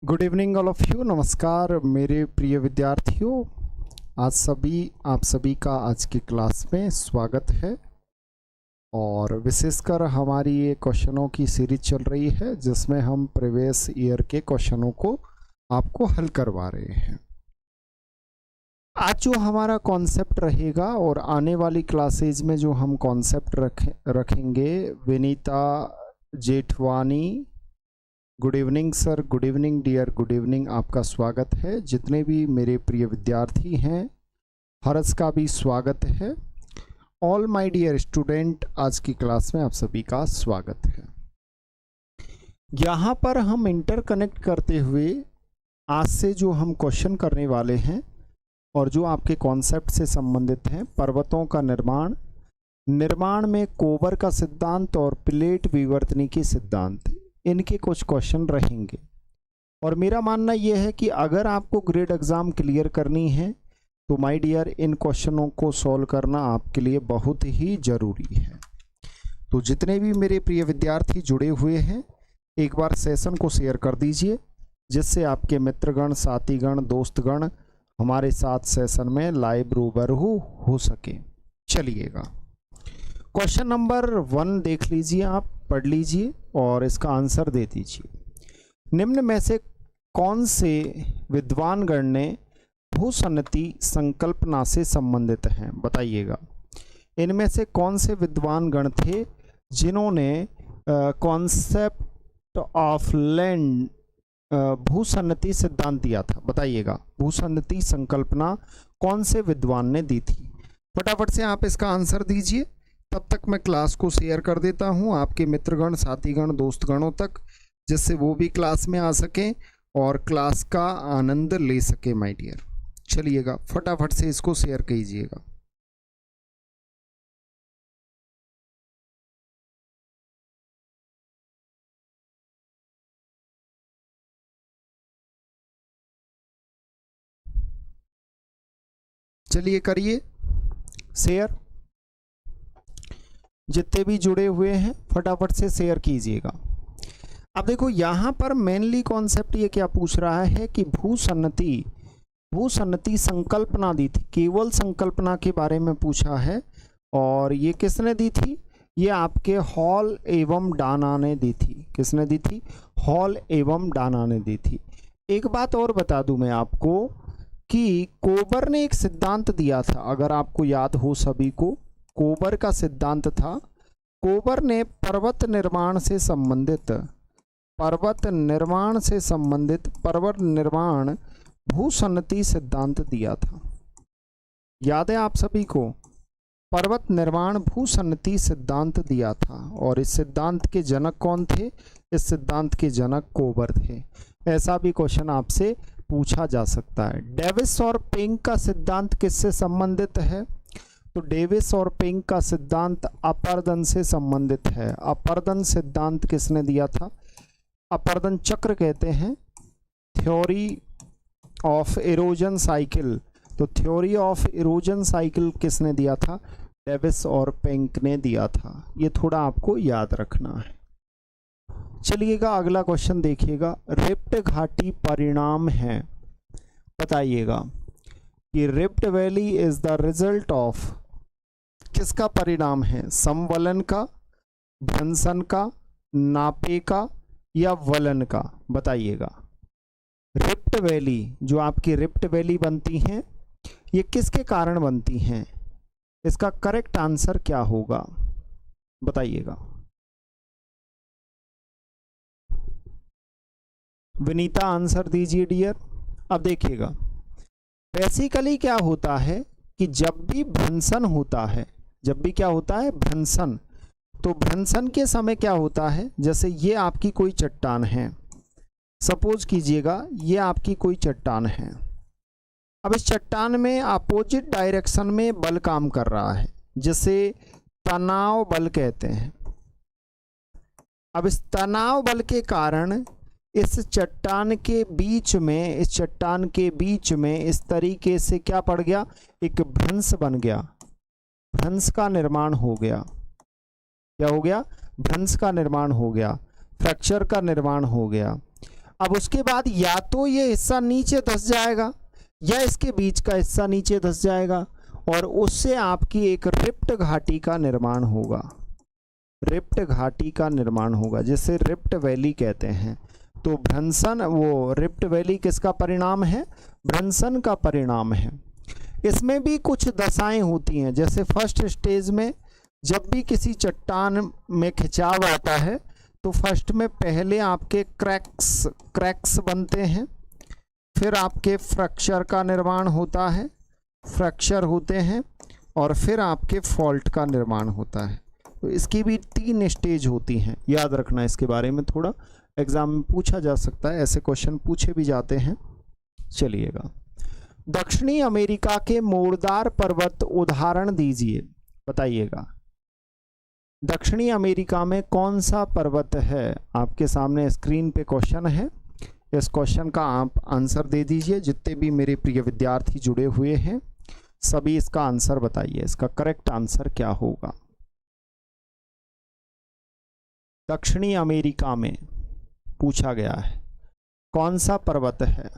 Good evening all of you. नमस्कार मेरे प्रिय विद्यार्थियों, आप सभी का आज की क्लास में स्वागत है। और विशेषकर हमारी ये क्वेश्चनों की सीरीज चल रही है जिसमें हम प्रीवियस ईयर के क्वेश्चनों को आपको हल करवा रहे हैं। आज जो हमारा कॉन्सेप्ट रहेगा और आने वाली क्लासेज में जो हम कॉन्सेप्ट रखेंगे, Vinita Jethwani, good evening sir, good evening dear, good evening, आपका स्वागत है। जितने भी मेरे प्रिय विद्यार्थी हैं, हर्ष का भी स्वागत है। ऑल माय डियर स्टूडेंट, आज की क्लास में आप सभी का स्वागत है। यहाँ पर हम इंटरकनेक्ट करते हुए आज से जो हम क्वेश्चन करने वाले हैं और जो आपके कॉन्सेप्ट से संबंधित हैं, पर्वतों का निर्माण में कोबर का सिद्धांत और प्लेट विवर्तनिकी सिद्धांत, इनके कुछ क्वेश्चन रहेंगे। और मेरा मानना यह है कि अगर आपको ग्रेड एग्ज़ाम क्लियर करनी है तो माय डियर इन क्वेश्चनों को सॉल्व करना आपके लिए बहुत ही ज़रूरी है। तो जितने भी मेरे प्रिय विद्यार्थी जुड़े हुए हैं, एक बार सेशन को शेयर कर दीजिए जिससे आपके मित्रगण, साथीगण, दोस्तगण हमारे साथ सेशन में लाइव रूबरू हो सके। चलिएगा, क्वेश्चन नंबर 1 देख लीजिए, आप पढ़ लीजिए और इसका आंसर दे दीजिए। निम्न में से कौन से विद्वान गण ने भूसन्नति संकल्पना से संबंधित हैं, बताइएगा। इनमें से कौन से विद्वान गण थे जिन्होंने कॉन्सेप्ट ऑफ लैंड भूसन्नति सिद्धांत दिया था, बताइएगा। भूसन्नति संकल्पना कौन से विद्वान ने दी थी? फटाफट से आप इसका आंसर दीजिए, तब तक मैं क्लास को शेयर कर देता हूं आपके मित्रगण, साथीगण, दोस्तगणों तक, जिससे वो भी क्लास में आ सकें और क्लास का आनंद ले सके माय डियर। चलिएगा, फटाफट से इसको शेयर कीजिएगा। चलिए करिए शेयर, जितने भी जुड़े हुए हैं फटाफट से शेयर कीजिएगा। अब देखो, यहाँ पर मेनली कॉन्सेप्ट ये क्या पूछ रहा है कि भूसन्नति संकल्पना दी थी, केवल संकल्पना के बारे में पूछा है। और ये किसने दी थी? ये आपके हॉल एवं डाना ने दी थी। किसने दी थी? हॉल एवं डाना ने दी थी। एक बात और बता दूं मैं आपको कि कोबर ने एक सिद्धांत दिया था, अगर आपको याद हो सभी को, कोबर का सिद्धांत था। कोबर ने पर्वत निर्माण भूसन्नति सिद्धांत दिया था। याद है आप सभी को? पर्वत निर्माण भूसन्नति सिद्धांत दिया था। और इस सिद्धांत के जनक कौन थे? इस सिद्धांत के जनक कोबर थे। ऐसा भी क्वेश्चन आपसे पूछा जा सकता है। डेविस और पेंग का सिद्धांत किससे संबंधित है? तो डेविस और पेंग का सिद्धांत अपर्दन से संबंधित है। अपर्दन सिद्धांत किसने दिया था? अपर्दन चक्र कहते हैं, थ्योरी ऑफ इरोजन साइकिल। तो थ्योरी ऑफ इरोजन साइकिल किसने दिया था? डेविस और पेंग ने दिया था। ये थोड़ा आपको याद रखना है। चलिएगा, अगला क्वेश्चन देखिएगा। रिफ्ट घाटी परिणाम है, बताइएगा कि rift valley is the result of, किसका परिणाम है? समवलन का, भ्रंशन का, नापे का या वलन का, बताइएगा। रिफ्ट वैली, जो आपकी रिफ्ट वैली बनती हैं, ये किसके कारण बनती हैं? इसका करेक्ट आंसर क्या होगा, बताइएगा। विनीता आंसर दीजिए डियर। अब देखिएगा, बेसिकली क्या होता है कि जब भी भ्रंशन होता है, जब भी क्या होता है? भ्रंशन। तो भ्रंशन के समय क्या होता है? जैसे ये आपकी कोई चट्टान है, सपोज कीजिएगा ये आपकी कोई चट्टान है। अब इस चट्टान में अपोजिट डायरेक्शन में बल काम कर रहा है, जिसे तनाव बल कहते हैं। अब इस तनाव बल के कारण इस चट्टान के बीच में इस तरीके से क्या पड़ गया? एक भ्रंश बन गया। भ्रंश का निर्माण हो गया। क्या हो गया? भ्रंश का निर्माण हो गया, फ्रैक्चर का निर्माण हो गया। अब उसके बाद या तो ये हिस्सा नीचे धंस जाएगा या इसके बीच का हिस्सा नीचे धंस जाएगा और उससे आपकी एक रिप्ट घाटी का निर्माण होगा। रिप्ट घाटी का निर्माण होगा जिसे रिप्ट वैली कहते हैं। तो भ्रंशन, वो रिप्ट वैली किसका परिणाम है? भ्रंशन का परिणाम है। इसमें भी कुछ दशाएं होती हैं। जैसे फर्स्ट स्टेज में जब भी किसी चट्टान में खिंचाव आता है तो फर्स्ट में पहले आपके क्रैक्स बनते हैं, फिर आपके फ्रैक्चर का निर्माण होता है, फ्रैक्चर होते हैं और फिर आपके फॉल्ट का निर्माण होता है। तो इसकी भी 3 स्टेज होती हैं। याद रखना, इसके बारे में थोड़ा एग्जाम में पूछा जा सकता है, ऐसे क्वेश्चन पूछे भी जाते हैं। चलिएगा, दक्षिणी अमेरिका के मोड़दार पर्वत उदाहरण दीजिए, बताइएगा। दक्षिणी अमेरिका में कौन सा पर्वत है? आपके सामने स्क्रीन पे क्वेश्चन है, इस क्वेश्चन का आप आंसर दे दीजिए। जितने भी मेरे प्रिय विद्यार्थी जुड़े हुए हैं सभी इसका आंसर बताइए, इसका करेक्ट आंसर क्या होगा। दक्षिणी अमेरिका में पूछा गया है कौन सा पर्वत है?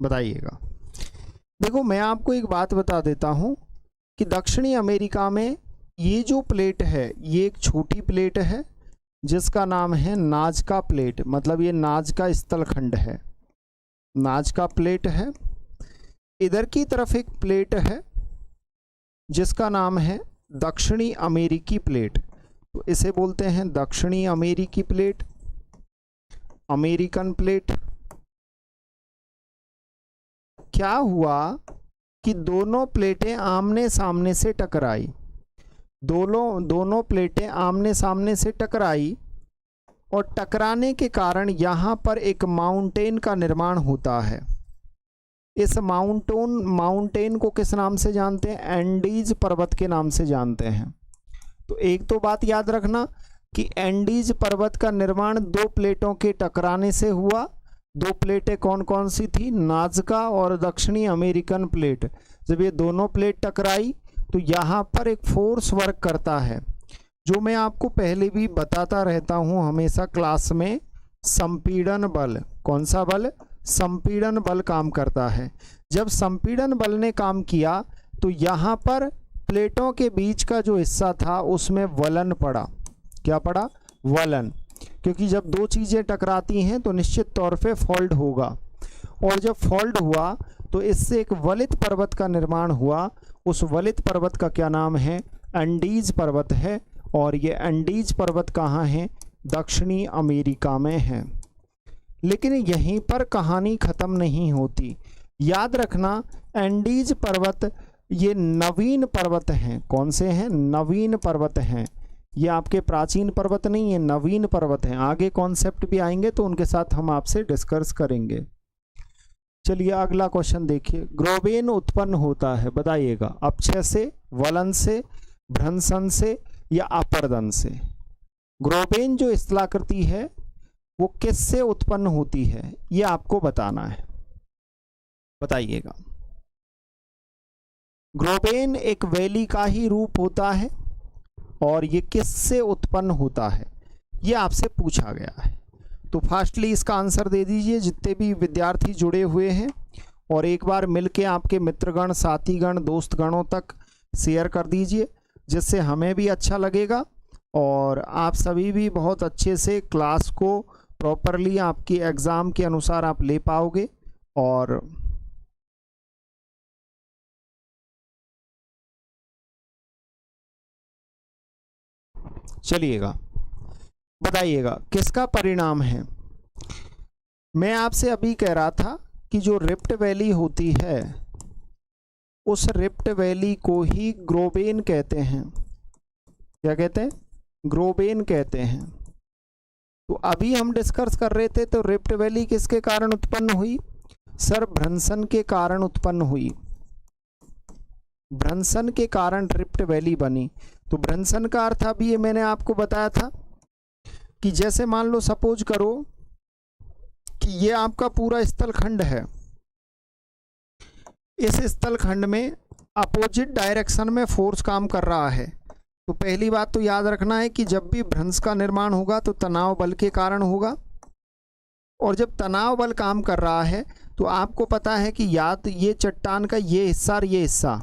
बताइएगा। देखो, मैं आपको एक बात बता देता हूं कि दक्षिणी अमेरिका में ये जो प्लेट है ये एक छोटी प्लेट है जिसका नाम है नाजका प्लेट। मतलब ये नाजका स्थलखंड है, नाजका प्लेट है। इधर की तरफ एक प्लेट है जिसका नाम है दक्षिणी अमेरिकी प्लेट। तो इसे बोलते हैं दक्षिणी अमेरिकी प्लेट, अमेरिकन प्लेट। क्या हुआ कि दोनों प्लेटें आमने सामने से टकराई, दोनों प्लेटें आमने सामने से टकराई और टकराने के कारण यहाँ पर एक माउंटेन का निर्माण होता है। इस माउंटेन को किस नाम से जानते हैं? एंडीज पर्वत के नाम से जानते हैं। तो एक तो बात याद रखना कि एंडीज पर्वत का निर्माण 2 प्लेटों के टकराने से हुआ। 2 प्लेटें कौन कौन सी थी? नाजका और दक्षिणी अमेरिकन प्लेट। जब ये दोनों प्लेट टकराई तो यहाँ पर एक फोर्स वर्क करता है जो मैं आपको पहले भी बताता रहता हूँ हमेशा क्लास में। संपीड़न बल। कौन सा बल? संपीड़न बल काम करता है। जब संपीड़न बल ने काम किया तो यहाँ पर प्लेटों के बीच का जो हिस्सा था उसमें वलन पड़ा। क्या पड़ा? वलन। क्योंकि जब 2 चीज़ें टकराती हैं तो निश्चित तौर पे फॉल्ट होगा, और जब फॉल्ट हुआ तो इससे एक वलित पर्वत का निर्माण हुआ। उस वलित पर्वत का क्या नाम है? एंडीज पर्वत है। और ये एंडीज पर्वत कहाँ है? दक्षिणी अमेरिका में है। लेकिन यहीं पर कहानी ख़त्म नहीं होती। याद रखना, एंडीज पर्वत ये नवीन पर्वत हैं। कौन से हैं? नवीन पर्वत हैं। ये आपके प्राचीन पर्वत नहीं है, नवीन पर्वत हैं। आगे कॉन्सेप्ट भी आएंगे तो उनके साथ हम आपसे डिस्कस करेंगे। चलिए अगला क्वेश्चन देखिए। ग्रोवेन उत्पन्न होता है, बताइएगा, अपक्षय से, वलन से, भ्रंशन से या अपर्दन से? ग्रोवेन जो स्थलाकृति है वो किससे उत्पन्न होती है ये आपको बताना है, बताइएगा। ग्रोवेन एक वैली का ही रूप होता है और ये किससे उत्पन्न होता है ये आपसे पूछा गया है। तो फास्टली इसका आंसर दे दीजिए जितने भी विद्यार्थी जुड़े हुए हैं, और एक बार मिलके आपके मित्रगण, साथीगण, दोस्तगणों तक शेयर कर दीजिए जिससे हमें भी अच्छा लगेगा और आप सभी भी बहुत अच्छे से क्लास को प्रॉपरली आपकी एग्ज़ाम के अनुसार आप ले पाओगे। और चलिएगा, बताइएगा किसका परिणाम है। मैं आपसे अभी कह रहा था कि जो रिफ्ट वैली होती है उस रिफ्ट वैली को ही ग्रोवेन कहते हैं। क्या कहते हैं? ग्रोवेन कहते हैं। तो अभी हम डिस्कस कर रहे थे तो रिफ्ट वैली किसके कारण उत्पन्न हुई? सर, भ्रंशन के कारण उत्पन्न हुई। भ्रंशन के कारण रिफ्ट वैली बनी। तो भ्रंशन का अर्थ अभी ये मैंने आपको बताया था कि जैसे मान लो, सपोज करो कि ये आपका पूरा स्थलखंड है। इस स्थलखंड में अपोजिट डायरेक्शन में फोर्स काम कर रहा है, तो पहली बात तो याद रखना है कि जब भी भ्रंश का निर्माण होगा तो तनाव बल के कारण होगा। और जब तनाव बल काम कर रहा है तो आपको पता है कि ये चट्टान का ये हिस्सा और ये हिस्सा,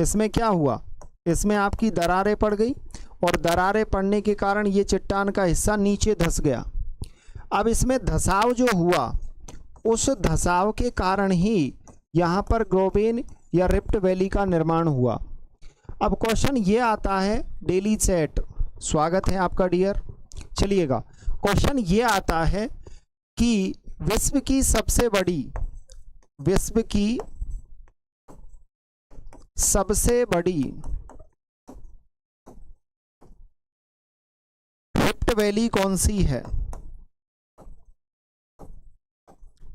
इसमें क्या हुआ, इसमें आपकी दरारें पड़ गई और दरारें पड़ने के कारण ये चट्टान का हिस्सा नीचे धंस गया। अब इसमें धसाव जो हुआ, उस धसाव के कारण ही यहाँ पर ग्रोबेन या रिफ्ट वैली का निर्माण हुआ। अब क्वेश्चन ये आता है डेली सेट, स्वागत है आपका डियर। चलिएगा, क्वेश्चन ये आता है कि विश्व की सबसे बड़ी रिफ्ट वैली कौन सी है?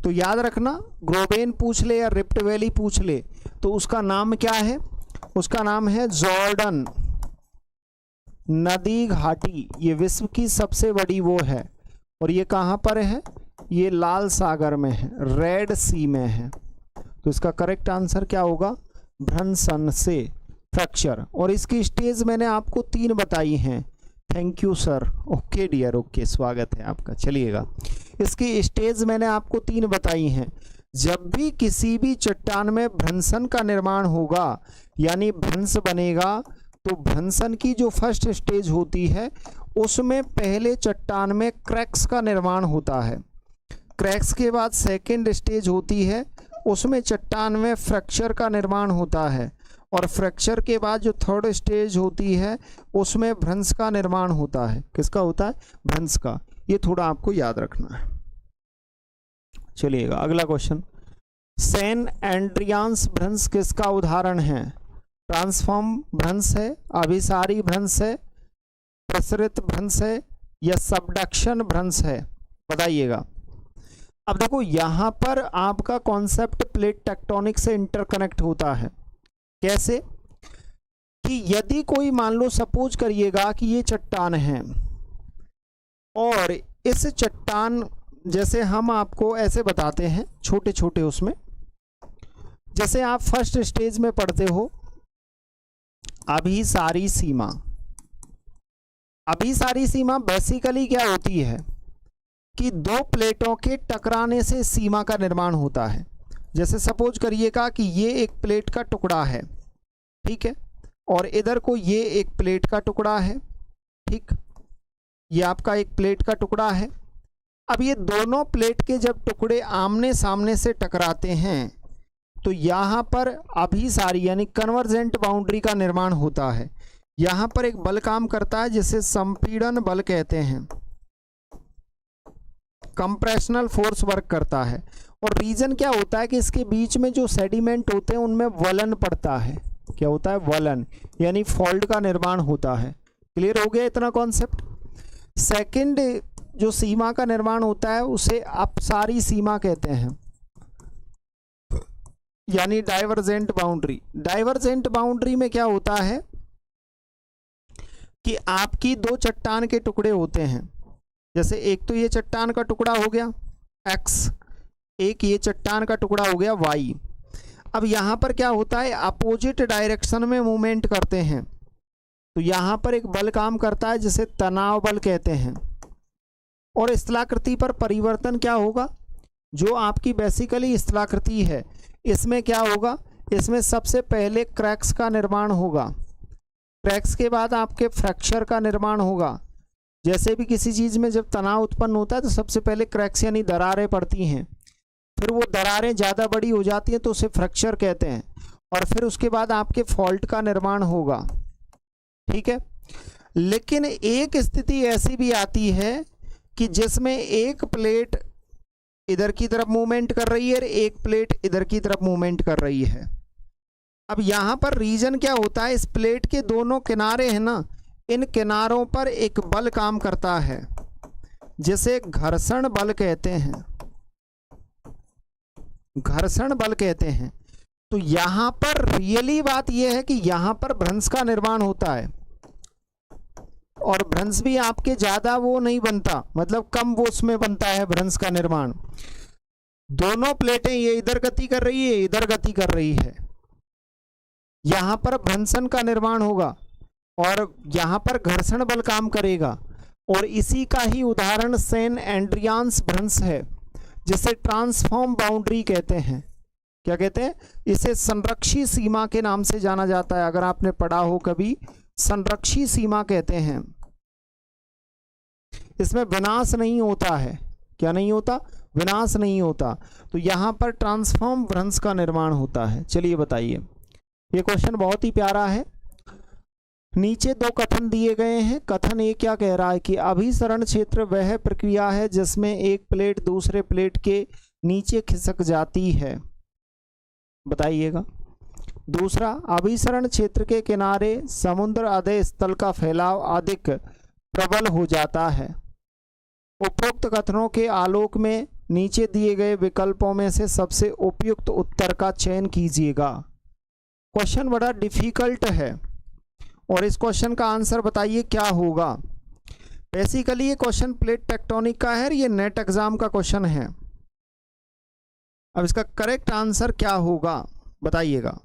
तो याद रखना, ग्रोबेन पूछ ले या रिफ्ट वैली पूछ ले तो उसका नाम क्या है? उसका नाम है जॉर्डन नदी घाटी। ये विश्व की सबसे बड़ी वो है और ये कहाँ पर है? ये लाल सागर में है, रेड सी में है। तो इसका करेक्ट आंसर क्या होगा? भ्रंशन से फ्रैक्चर। और इसकी स्टेज मैंने आपको 3 बताई हैं। Thank you sir. Okay dear, okay, स्वागत है आपका। चलिएगा, इसकी स्टेज मैंने आपको 3 बताई हैं। जब भी किसी भी चट्टान में भ्रंशन का निर्माण होगा यानी भ्रंश बनेगा, तो भ्रंशन की जो फर्स्ट स्टेज होती है उसमें पहले चट्टान में क्रैक्स का निर्माण होता है। क्रैक्स के बाद सेकेंड स्टेज होती है, उसमें चट्टान में फ्रैक्चर का निर्माण होता है। और फ्रैक्चर के बाद जो थर्ड स्टेज होती है उसमें भ्रंश का निर्माण होता है। किसका होता है? भ्रंश का। ये थोड़ा आपको याद रखना है। चलिएगा, अगला क्वेश्चन। सैन एंड्रियान्स भ्रंश किसका उदाहरण है? ट्रांसफॉर्म भ्रंश है, अभिसारी भ्रंश है, प्रसरित भ्रंश है या सबडक्शन भ्रंश है? बताइएगा। अब देखो, यहां पर आपका कॉन्सेप्ट प्लेट टेक्टोनिक से इंटरकनेक्ट होता है। कैसे? कि यदि कोई, मान लो सपोज करिएगा कि ये चट्टान है और इस चट्टान, जैसे हम आपको ऐसे बताते हैं छोटे छोटे उसमें, जैसे आप फर्स्ट स्टेज में पढ़ते हो अभिसारी सीमा। अभिसारी सीमा बेसिकली क्या होती है कि 2 प्लेटों के टकराने से सीमा का निर्माण होता है। जैसे सपोज करिएगा कि ये एक प्लेट का टुकड़ा है, ठीक है, और इधर को ये एक प्लेट का टुकड़ा है, ठीक, ये आपका एक प्लेट का टुकड़ा है। अब ये दोनों प्लेट के जब टुकड़े आमने सामने से टकराते हैं तो यहाँ पर अभिसारी यानी कन्वर्जेंट बाउंड्री का निर्माण होता है। यहाँ पर एक बल काम करता है जिसे संपीड़न बल कहते हैं, कंप्रेशनल फोर्स वर्क करता है। और रीजन क्या होता है कि इसके बीच में जो सेडिमेंट होते हैं उनमें वलन पड़ता है। क्या होता है? वलन, यानी फॉल्ट का निर्माण होता है। क्लियर हो गया इतना कॉन्सेप्ट? सेकंड जो सीमा का निर्माण होता है उसे अपसारी सीमा कहते हैं, यानी डाइवर्जेंट बाउंड्री। डाइवर्जेंट बाउंड्री में क्या होता है कि आपकी 2 चट्टान के टुकड़े होते हैं। जैसे एक तो ये चट्टान का टुकड़ा हो गया x, एक ये चट्टान का टुकड़ा हो गया y। अब यहाँ पर क्या होता है? अपोजिट डायरेक्शन में मूवमेंट करते हैं, तो यहाँ पर एक बल काम करता है जिसे तनाव बल कहते हैं। और स्थलाकृति पर परिवर्तन क्या होगा? जो आपकी बेसिकली स्थलाकृति है, इसमें क्या होगा? इसमें सबसे पहले क्रैक्स का निर्माण होगा, क्रैक्स के बाद आपके फ्रैक्चर का निर्माण होगा। जैसे भी किसी चीज़ में जब तनाव उत्पन्न होता है तो सबसे पहले क्रैक्स यानी दरारें पड़ती हैं, फिर वो दरारें ज़्यादा बड़ी हो जाती हैं तो उसे फ्रैक्चर कहते हैं, और फिर उसके बाद आपके फॉल्ट का निर्माण होगा, ठीक है। लेकिन एक स्थिति ऐसी भी आती है कि जिसमें एक प्लेट इधर की तरफ मूवमेंट कर रही है और एक प्लेट इधर की तरफ मूवमेंट कर रही है। अब यहाँ पर रीजन क्या होता है? इस प्लेट के दोनों किनारे हैं ना, इन किनारों पर एक बल काम करता है जिसे घर्षण बल कहते हैं, घर्षण बल कहते हैं। तो यहाँ पर रियली बात यह है कि यहाँ पर भ्रंश का निर्माण होता है, और भ्रंश भी आपके ज़्यादा वो नहीं बनता, मतलब कम वो उसमें बनता है भ्रंश का निर्माण। दोनों प्लेटें, ये इधर गति कर रही है, इधर गति कर रही है, यहाँ पर भ्रंशन का निर्माण होगा और यहाँ पर घर्षण बल काम करेगा। और इसी का ही उदाहरण सेन एंड्रियान्स भ्रंश है, जिसे ट्रांसफॉर्म बाउंड्री कहते हैं। क्या कहते हैं? इसे संरक्षी सीमा के नाम से जाना जाता है। अगर आपने पढ़ा हो कभी, संरक्षी सीमा कहते हैं। इसमें विनाश नहीं होता है। क्या नहीं होता? विनाश नहीं होता। तो यहाँ पर ट्रांसफॉर्म भ्रंश का निर्माण होता है। चलिए बताइए, ये क्वेश्चन बहुत ही प्यारा है। नीचे दो कथन दिए गए हैं। कथन ए क्या कह रहा है कि अभिसरण क्षेत्र वह प्रक्रिया है जिसमें एक प्लेट दूसरे प्लेट के नीचे खिसक जाती है। बताइएगा। दूसरा, अभिसरण क्षेत्र के किनारे समुद्र आधे स्थल का फैलाव अधिक प्रबल हो जाता है। उपरोक्त कथनों के आलोक में नीचे दिए गए विकल्पों में से सबसे उपयुक्त उत्तर का चयन कीजिएगा। क्वेश्चन बड़ा डिफिकल्ट है और इस क्वेश्चन का आंसर बताइए क्या होगा। बेसिकली ये क्वेश्चन प्लेट टेक्टोनिक का है और ये नेट एग्जाम का क्वेश्चन है। अब इसका करेक्ट आंसर क्या होगा बताइएगा।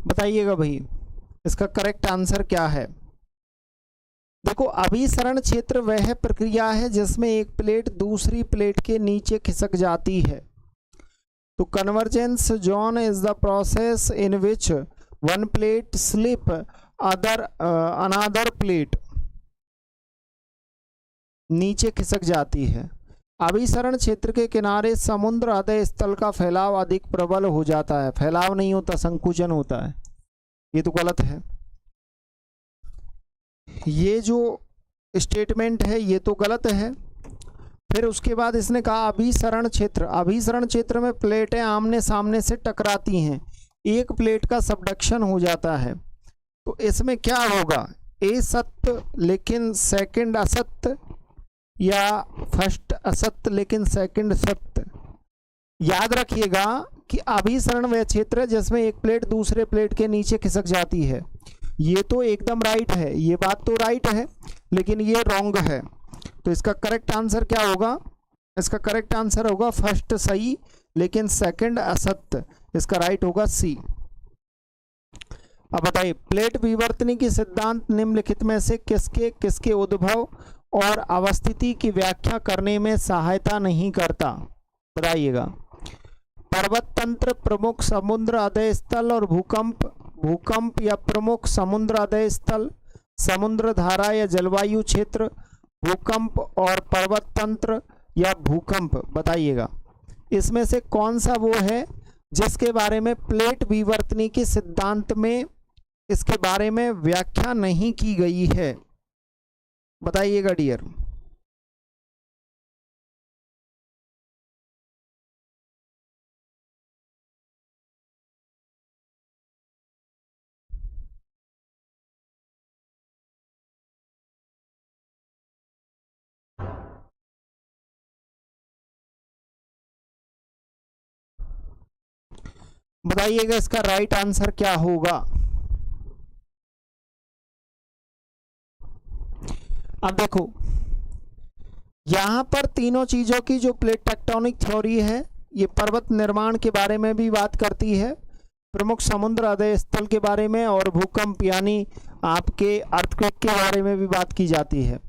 बताइएगा भाई, इसका करेक्ट आंसर क्या है। देखो, अभिसरण क्षेत्र वह प्रक्रिया है जिसमें एक प्लेट दूसरी प्लेट के नीचे खिसक जाती है। तो convergence zone is the process in which one plate slip another plate नीचे खिसक जाती है। अभिसरण क्षेत्र के किनारे समुद्र आधे स्थल का फैलाव अधिक प्रबल हो जाता है। फैलाव नहीं होता, संकुचन होता है। ये तो गलत है। ये जो स्टेटमेंट है ये तो गलत है। फिर उसके बाद इसने कहा अभिसरण क्षेत्र, अभिसरण क्षेत्र में प्लेटें आमने सामने से टकराती हैं, एक प्लेट का सबडक्शन हो जाता है। तो इसमें क्या होगा? ए सत्य लेकिन सेकंड असत्य, या फर्स्ट असत्य लेकिन सेकंड सत्य। याद रखिएगा कि अभिसरण वह क्षेत्र है जिसमें एक प्लेट दूसरे प्लेट के नीचे खिसक जाती है। ये तो एकदम राइट है, ये बात तो राइट है, लेकिन ये रॉन्ग है। तो इसका करेक्ट आंसर क्या होगा? इसका करेक्ट आंसर होगा फर्स्ट सही लेकिन सेकंड असत्य। इसका राइट होगा सी। अब बताइए, प्लेट विवर्तनी की सिद्धांत निम्नलिखित में से किसके किसके उद्भव और अवस्थिति की व्याख्या करने में सहायता नहीं करता? बताइएगा। पर्वत तंत्र, प्रमुख समुद्र आधे स्थल और भूकंप, भूकंप या प्रमुख समुद्र आधे स्थल, समुद्र धारा या जलवायु क्षेत्र, भूकंप और पर्वत तंत्र या भूकंप। बताइएगा, इसमें से कौन सा वो है जिसके बारे में प्लेट विवर्तनी के सिद्धांत में इसके बारे में व्याख्या नहीं की गई है? बताइएगा डियर। बताइएगा इसका राइट आंसर क्या होगा। अब देखो, यहां पर तीनों चीजों की जो प्लेट टेक्टोनिक थ्योरी है, ये पर्वत निर्माण के बारे में भी बात करती है, प्रमुख समुद्र आधे स्थल के बारे में, और भूकंप यानी आपके अर्थक्वेक के बारे में भी बात की जाती है।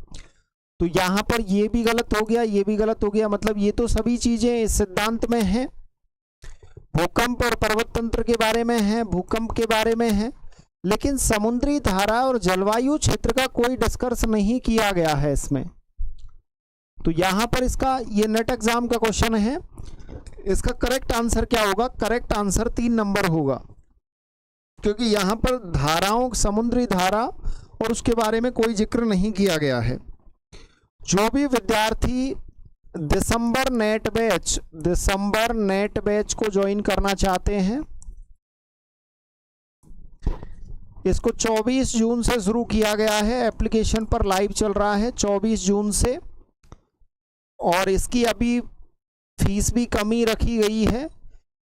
तो यहाँ पर ये भी गलत हो गया, ये भी गलत हो गया। मतलब ये तो सभी चीजें इस सिद्धांत में हैं। भूकंप और पर्वत तंत्र के बारे में है, भूकंप के बारे में है, लेकिन समुद्री धारा और जलवायु क्षेत्र का कोई डिस्कस नहीं किया गया है इसमें। तो यहां पर इसका ये नेट एग्जाम का क्वेश्चन है, इसका करेक्ट आंसर क्या होगा? करेक्ट आंसर 3 नंबर होगा, क्योंकि यहां पर धाराओं, समुद्री धारा और उसके बारे में कोई जिक्र नहीं किया गया है। जो भी विद्यार्थी दिसंबर नेट बैच को ज्वाइन करना चाहते हैं, इसको 24 जून से शुरू किया गया है, एप्लीकेशन पर लाइव चल रहा है 24 जून से, और इसकी अभी फीस भी कमी रखी गई है।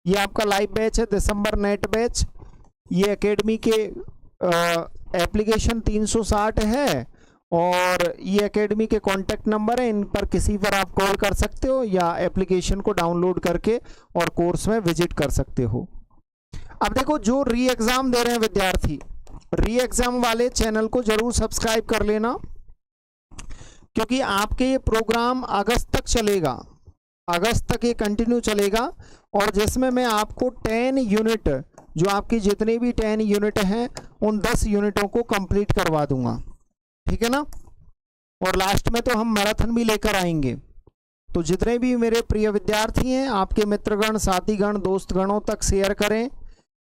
ये आपका लाइव बैच है, दिसंबर नेट बैच। ये एकेडमी के एप्लीकेशन 360 है, और ये एकेडमी के कॉन्टैक्ट नंबर है, इन पर किसी पर आप कॉल कर सकते हो या एप्लीकेशन को डाउनलोड करके और कोर्स में विजिट कर सकते हो। अब देखो, जो री एग्ज़ाम दे रहे हैं विद्यार्थी, री एग्ज़ाम वाले चैनल को जरूर सब्सक्राइब कर लेना, क्योंकि आपके ये प्रोग्राम अगस्त तक चलेगा, अगस्त तक ये कंटिन्यू चलेगा, और जिसमें मैं आपको 10 यूनिट, जो आपकी जितने भी 10 यूनिट हैं उन 10 यूनिटों को कंप्लीट करवा दूंगा, ठीक है ना। और लास्ट में तो हम मैराथन भी लेकर आएंगे। तो जितने भी मेरे प्रिय विद्यार्थी हैं, आपके मित्रगण, साथीगण, दोस्तगणों तक शेयर करें।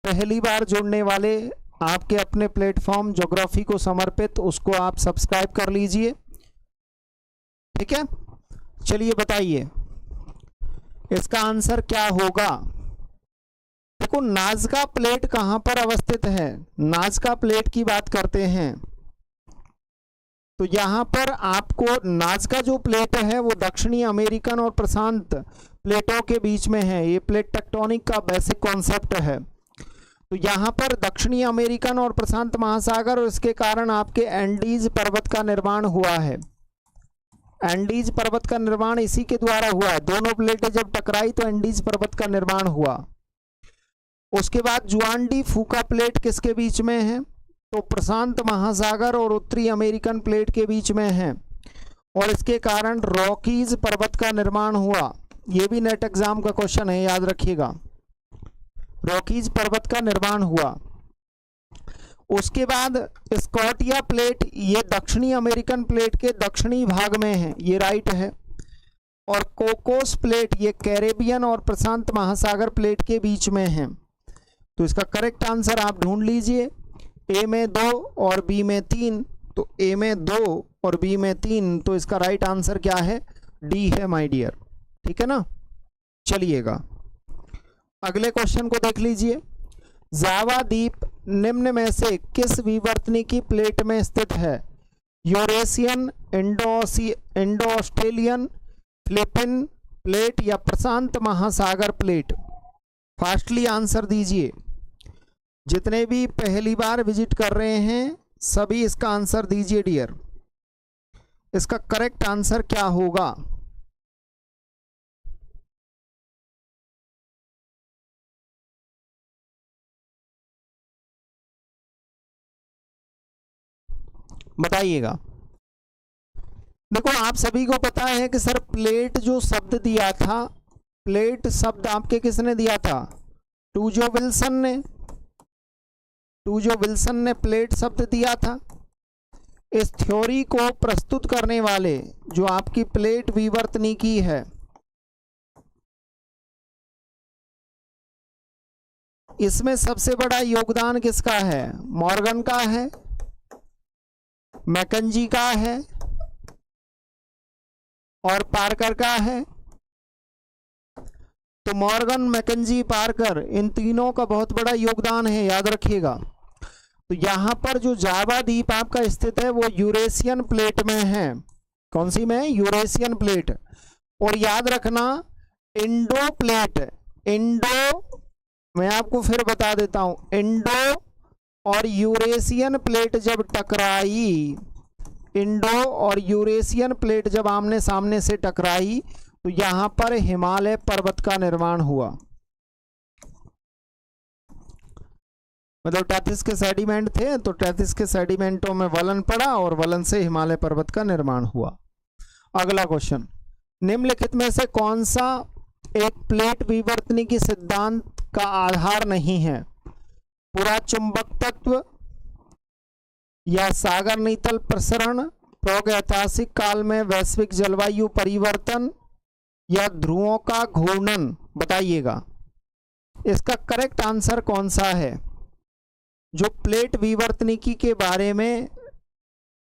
पहली बार जुड़ने वाले आपके अपने प्लेटफॉर्म ज्योग्राफी को समर्पित, उसको आप सब्सक्राइब कर लीजिए, ठीक है। चलिए बताइए इसका आंसर क्या होगा। देखो, नाजका प्लेट कहां पर अवस्थित है, नाजका प्लेट की बात करते हैं तो यहां पर आपको नाजका जो प्लेट है वो दक्षिणी अमेरिकन और प्रशांत प्लेटों के बीच में है। ये प्लेट टेक्टोनिक का बेसिक कॉन्सेप्ट है। तो यहाँ पर दक्षिणी अमेरिकन और प्रशांत महासागर, और इसके कारण आपके एंडीज पर्वत का निर्माण हुआ है। एंडीज पर्वत का निर्माण इसी के द्वारा हुआ है। दोनों प्लेटें जब टकराई तो एंडीज पर्वत का निर्माण हुआ। उसके बाद जुआन डी फूका प्लेट किसके बीच में है, तो प्रशांत महासागर और उत्तरी अमेरिकन प्लेट के बीच में है, और इसके कारण रॉकीज पर्वत का निर्माण हुआ। यह भी नेट एग्जाम का क्वेश्चन है, याद रखिएगा, रॉकीज पर्वत का निर्माण हुआ। उसके बाद स्कॉटिया प्लेट, ये दक्षिणी अमेरिकन प्लेट के दक्षिणी भाग में है, ये राइट है। और कोकोस प्लेट, ये कैरेबियन और प्रशांत महासागर प्लेट के बीच में है। तो इसका करेक्ट आंसर आप ढूंढ लीजिए, ए में 2 और बी में 3। तो ए में 2 और बी में 3, तो इसका राइट आंसर क्या है, डी है माय डियर, ठीक है ना। चलिएगा अगले क्वेश्चन को देख लीजिए। जावा द्वीप निम्न में से किस विवर्तनिकी प्लेट में स्थित है, Eurasian, Indo Australian, Philippine plate या प्रशांत महासागर प्लेट। फास्टली आंसर दीजिए, जितने भी पहली बार विजिट कर रहे हैं सभी इसका आंसर दीजिए डियर। इसका करेक्ट आंसर क्या होगा, बताइएगा। देखो, आप सभी को पता है कि सर प्लेट जो शब्द दिया था, प्लेट शब्द आपके किसने दिया था, टूजो विल्सन ने प्लेट शब्द दिया था। इस थ्योरी को प्रस्तुत करने वाले जो आपकी प्लेट विवर्तनिकी है, इसमें सबसे बड़ा योगदान किसका है, मॉर्गन का है, मैकेंजी का है और पार्कर का है। तो मॉर्गन, मैकेंजी, पार्कर, इन तीनों का बहुत बड़ा योगदान है, याद रखिएगा। तो यहां पर जो जावा द्वीप आपका स्थित है वो यूरेशियन प्लेट में है। कौन सी में, यूरेशियन प्लेट। और याद रखना, इंडो प्लेट, इंडो, मैं आपको फिर बता देता हूं, इंडो और यूरेशियन प्लेट जब टकराई, इंडो और यूरेशियन प्लेट जब आमने सामने से टकराई तो यहां पर हिमालय पर्वत का निर्माण हुआ। मतलब 33 के सेडिमेंट थे, तो 33 के सेडिमेंटों में वलन पड़ा और वलन से हिमालय पर्वत का निर्माण हुआ। अगला क्वेश्चन, निम्नलिखित में से कौन सा एक प्लेट विवर्तनिकी सिद्धांत का आधार नहीं है, पूरा चुंबक तत्व या सागर नीतल प्रसरण, प्रागैतिहासिक काल में वैश्विक जलवायु परिवर्तन या ध्रुवों का घूर्णन। बताइएगा इसका करेक्ट आंसर कौन सा है, जो प्लेट विवर्तनिकी के बारे में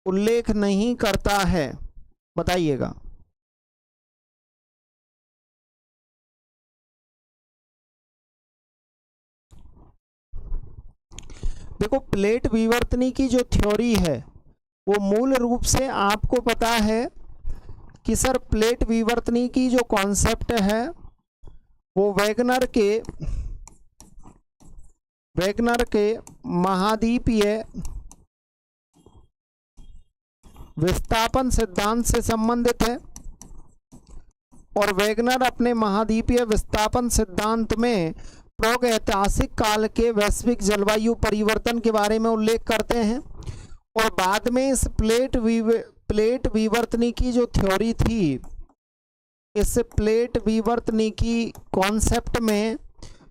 उल्लेख नहीं करता है, बताइएगा। देखो प्लेट विवर्तनी की जो थ्योरी है वो मूल रूप से आपको पता है कि सर प्लेट विवर्तनी की जो कॉन्सेप्ट है वो वैगनर के महाद्वीपीय विस्थापन सिद्धांत से संबंधित है। और वैगनर अपने महाद्वीपीय विस्थापन सिद्धांत में प्रागैतिहासिक काल के वैश्विक जलवायु परिवर्तन के बारे में उल्लेख करते हैं। और बाद में इस प्लेट विवर्तनी की जो थ्योरी थी, इस प्लेट विवर्तनी की कॉन्सेप्ट में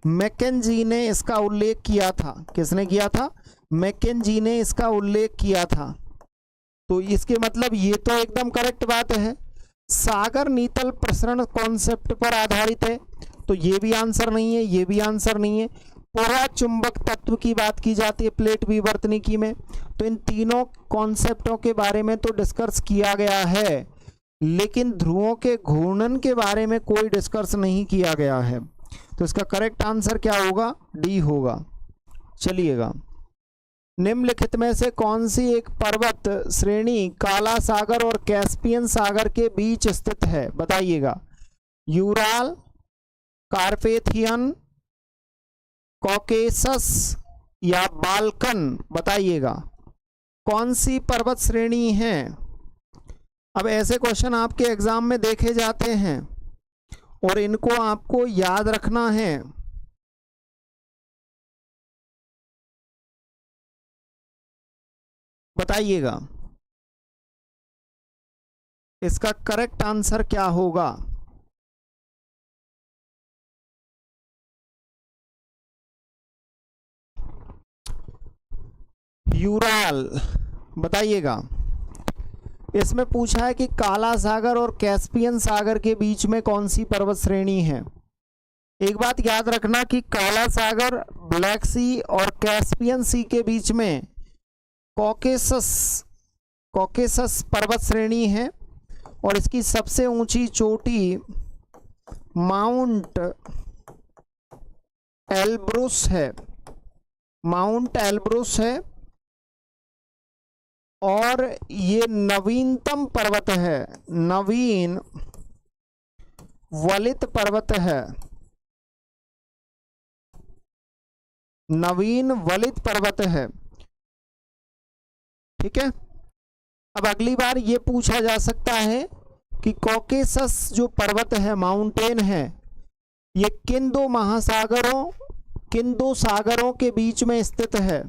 मैकेंजी ने इसका उल्लेख किया था। किसने किया था? मैकेंजी ने इसका उल्लेख किया था। तो इसके मतलब ये तो एकदम करेक्ट बात है, सागर नीतल प्रसरण कॉन्सेप्ट पर आधारित है, तो ये भी आंसर नहीं है, ये भी आंसर नहीं है। पूरा चुंबक तत्व की बात की जाती है प्लेट विवर्तनिकी में, तो इन तीनों कॉन्सेप्टों के बारे में तो डिस्कस किया गया है, लेकिन ध्रुवों के घूर्णन के बारे में कोई डिस्कस नहीं किया गया है। तो इसका करेक्ट आंसर क्या होगा? डी होगा। चलिएगा, निम्नलिखित में से कौन सी एक पर्वत श्रेणी काला सागर और कैस्पियन सागर के बीच स्थित है? बताइएगा। यूराल, कार्पेथियन, कॉकेसस या बाल्कन? बताइएगा कौन सी पर्वत श्रेणी है। अब ऐसे क्वेश्चन आपके एग्जाम में देखे जाते हैं और इनको आपको याद रखना है। बताइएगा इसका करेक्ट आंसर क्या होगा? यूराल। बताइएगा। इसमें पूछा है कि काला सागर और कैस्पियन सागर के बीच में कौन सी पर्वत श्रेणी है। एक बात याद रखना कि काला सागर, ब्लैक सी और कैस्पियन सी के बीच में कॉकेसस पर्वत श्रेणी है और इसकी सबसे ऊंची चोटी माउंट एल्ब्रुस है। माउंट एल्ब्रुस है और ये नवीनतम पर्वत है, नवीन वलित पर्वत है, नवीन वलित पर्वत है। ठीक है। अब अगली बार ये पूछा जा सकता है कि कॉकेसस जो पर्वत है, माउंटेन है, ये किन दो सागरों के बीच में स्थित है।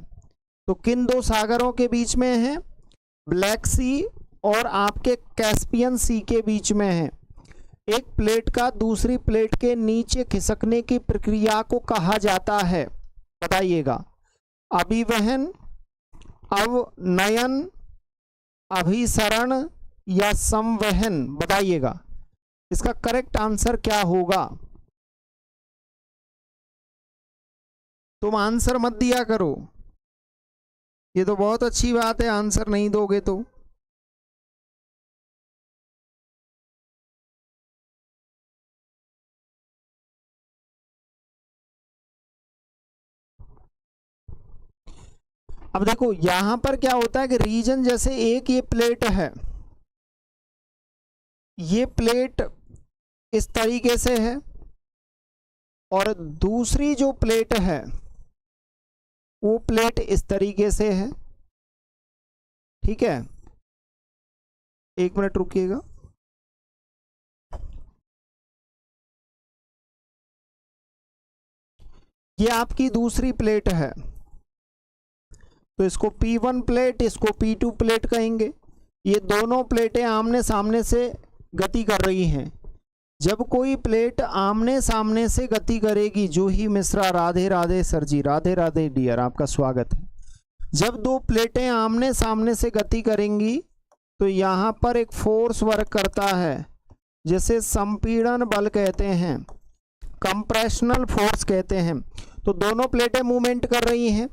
तो किन दो सागरों के बीच में है? ब्लैक सी और आपके कैस्पियन सी के बीच में है। एक प्लेट का दूसरी प्लेट के नीचे खिसकने की प्रक्रिया को कहा जाता है। बताइएगा। अभिवहन, अवनयन, अभिसरण या संवहन? बताइएगा इसका करेक्ट आंसर क्या होगा। तुम आंसर मत दिया करो, ये तो बहुत अच्छी बात है, आंसर नहीं दोगे तो। अब देखो यहां पर क्या होता है कि रीजन, जैसे एक ये प्लेट है, ये प्लेट इस तरीके से है और दूसरी जो प्लेट है वो प्लेट इस तरीके से है। ठीक है, एक मिनट रुकिएगा। ये आपकी दूसरी प्लेट है, तो इसको P1 प्लेट, इसको P2 प्लेट कहेंगे। ये दोनों प्लेटें आमने सामने से गति कर रही हैं। जब कोई प्लेट आमने सामने से गति करेगी, जूही मिश्रा, राधे राधे सर जी, राधे राधे डियर, आपका स्वागत है। जब दो प्लेटें आमने सामने से गति करेंगी तो यहाँ पर एक फोर्स वर्क करता है, जिसे संपीड़न बल कहते हैं, कंप्रेशनल फोर्स कहते हैं। तो दोनों प्लेटें मूवमेंट कर रही हैं।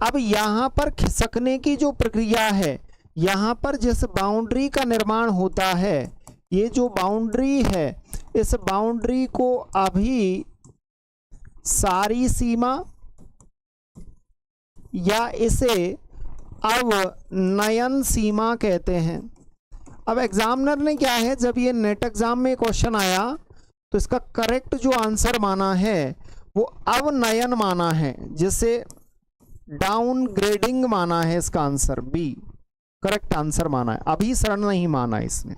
अब यहाँ पर खिसकने की जो प्रक्रिया है, यहाँ पर जिस बाउंड्री का निर्माण होता है, ये जो बाउंड्री है, इस बाउंड्री को अभी सारी सीमा या इसे अवनयन सीमा कहते हैं। अब एग्जामिनर ने क्या है, जब ये नेट एग्जाम में क्वेश्चन आया तो इसका करेक्ट जो आंसर माना है वो अवनयन माना है, जिसे डाउन ग्रेडिंग माना है। इसका आंसर बी करेक्ट आंसर माना है, अभिसरण नहीं माना इसने।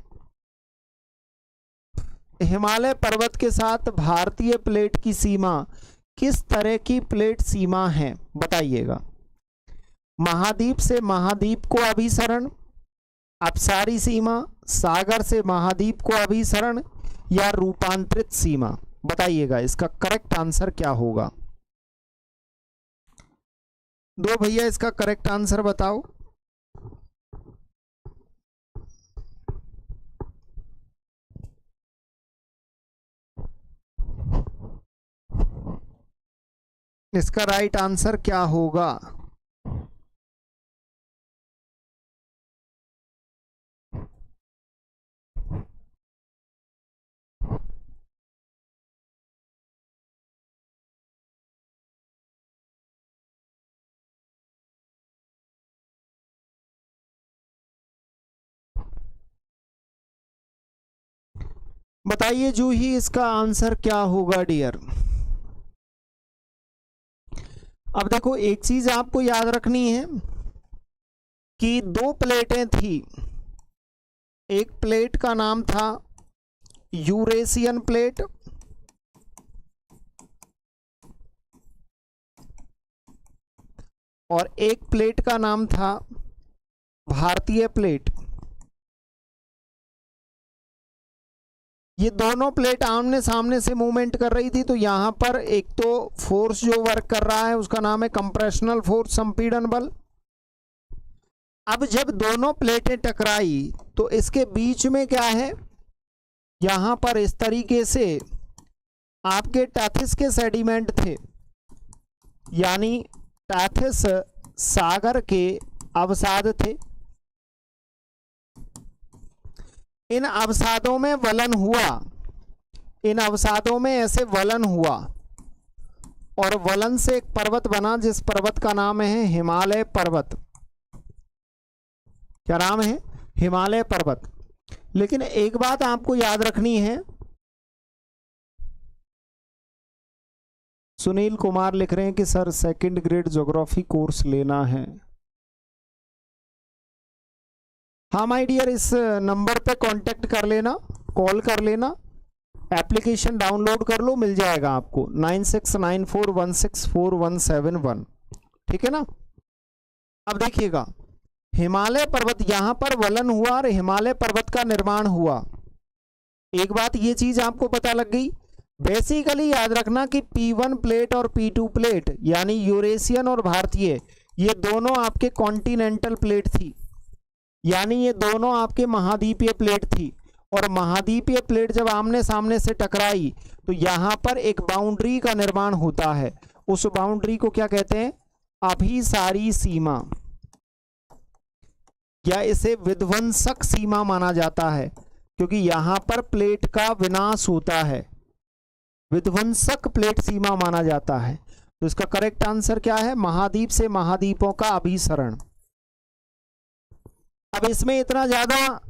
हिमालय पर्वत के साथ भारतीय प्लेट की सीमा किस तरह की प्लेट सीमा है बताइएगा। महाद्वीप से महाद्वीप को अभिसरण, अपसारी सीमा, सागर से महाद्वीप को अभिसरण या रूपांतरित सीमा बताइएगा। इसका करेक्ट आंसर क्या होगा? दो भैया इसका करेक्ट आंसर बताओ। इसका राइट आंसर क्या होगा? बताइए जूही, इसका आंसर क्या होगा डियर? अब देखो एक चीज आपको याद रखनी है कि दो प्लेटें थी। एक प्लेट का नाम था यूरेशियन प्लेट और एक प्लेट का नाम था भारतीय प्लेट। ये दोनों प्लेट आमने सामने से मूवमेंट कर रही थी, तो यहां पर एक तो फोर्स जो वर्क कर रहा है उसका नाम है कंप्रेशनल फोर्स, संपीड़न बल। अब जब दोनों प्लेटें टकराई तो इसके बीच में क्या है, यहां पर इस तरीके से आपके टैथिस के सेडिमेंट थे, यानी टैथिस सागर के अवसाद थे। इन अवसादों में वलन हुआ, इन अवसादों में ऐसे वलन हुआ और वलन से एक पर्वत बना जिस पर्वत का नाम है हिमालय पर्वत। क्या नाम है? हिमालय पर्वत। लेकिन एक बात आपको याद रखनी है, सुनील कुमार लिख रहे हैं कि sir second grade geography course लेना है। हाँ माय डियर, इस नंबर पे कांटेक्ट कर लेना, कॉल कर लेना, एप्लीकेशन डाउनलोड कर लो, मिल जाएगा आपको 9694164171। ठीक है ना? अब देखिएगा, हिमालय पर्वत यहां पर वलन हुआ और हिमालय पर्वत का निर्माण हुआ। एक बात ये चीज आपको पता लग गई। बेसिकली याद रखना कि P1 प्लेट और P2 प्लेट यानी यूरेशियन और भारतीय, ये दोनों आपके कॉन्टिनेंटल प्लेट थी, यानी ये दोनों आपके महाद्वीपीय प्लेट थी। और महाद्वीपीय प्लेट जब आमने सामने से टकराई तो यहां पर एक बाउंड्री का निर्माण होता है। उस बाउंड्री को क्या कहते हैं? अभिसारी सीमा, या इसे विध्वंसक सीमा माना जाता है, क्योंकि यहां पर प्लेट का विनाश होता है, विध्वंसक प्लेट सीमा माना जाता है। तो इसका करेक्ट आंसर क्या है? महाद्वीप से महाद्वीपों का अभिसरण। अब इसमें इतना ज्यादा,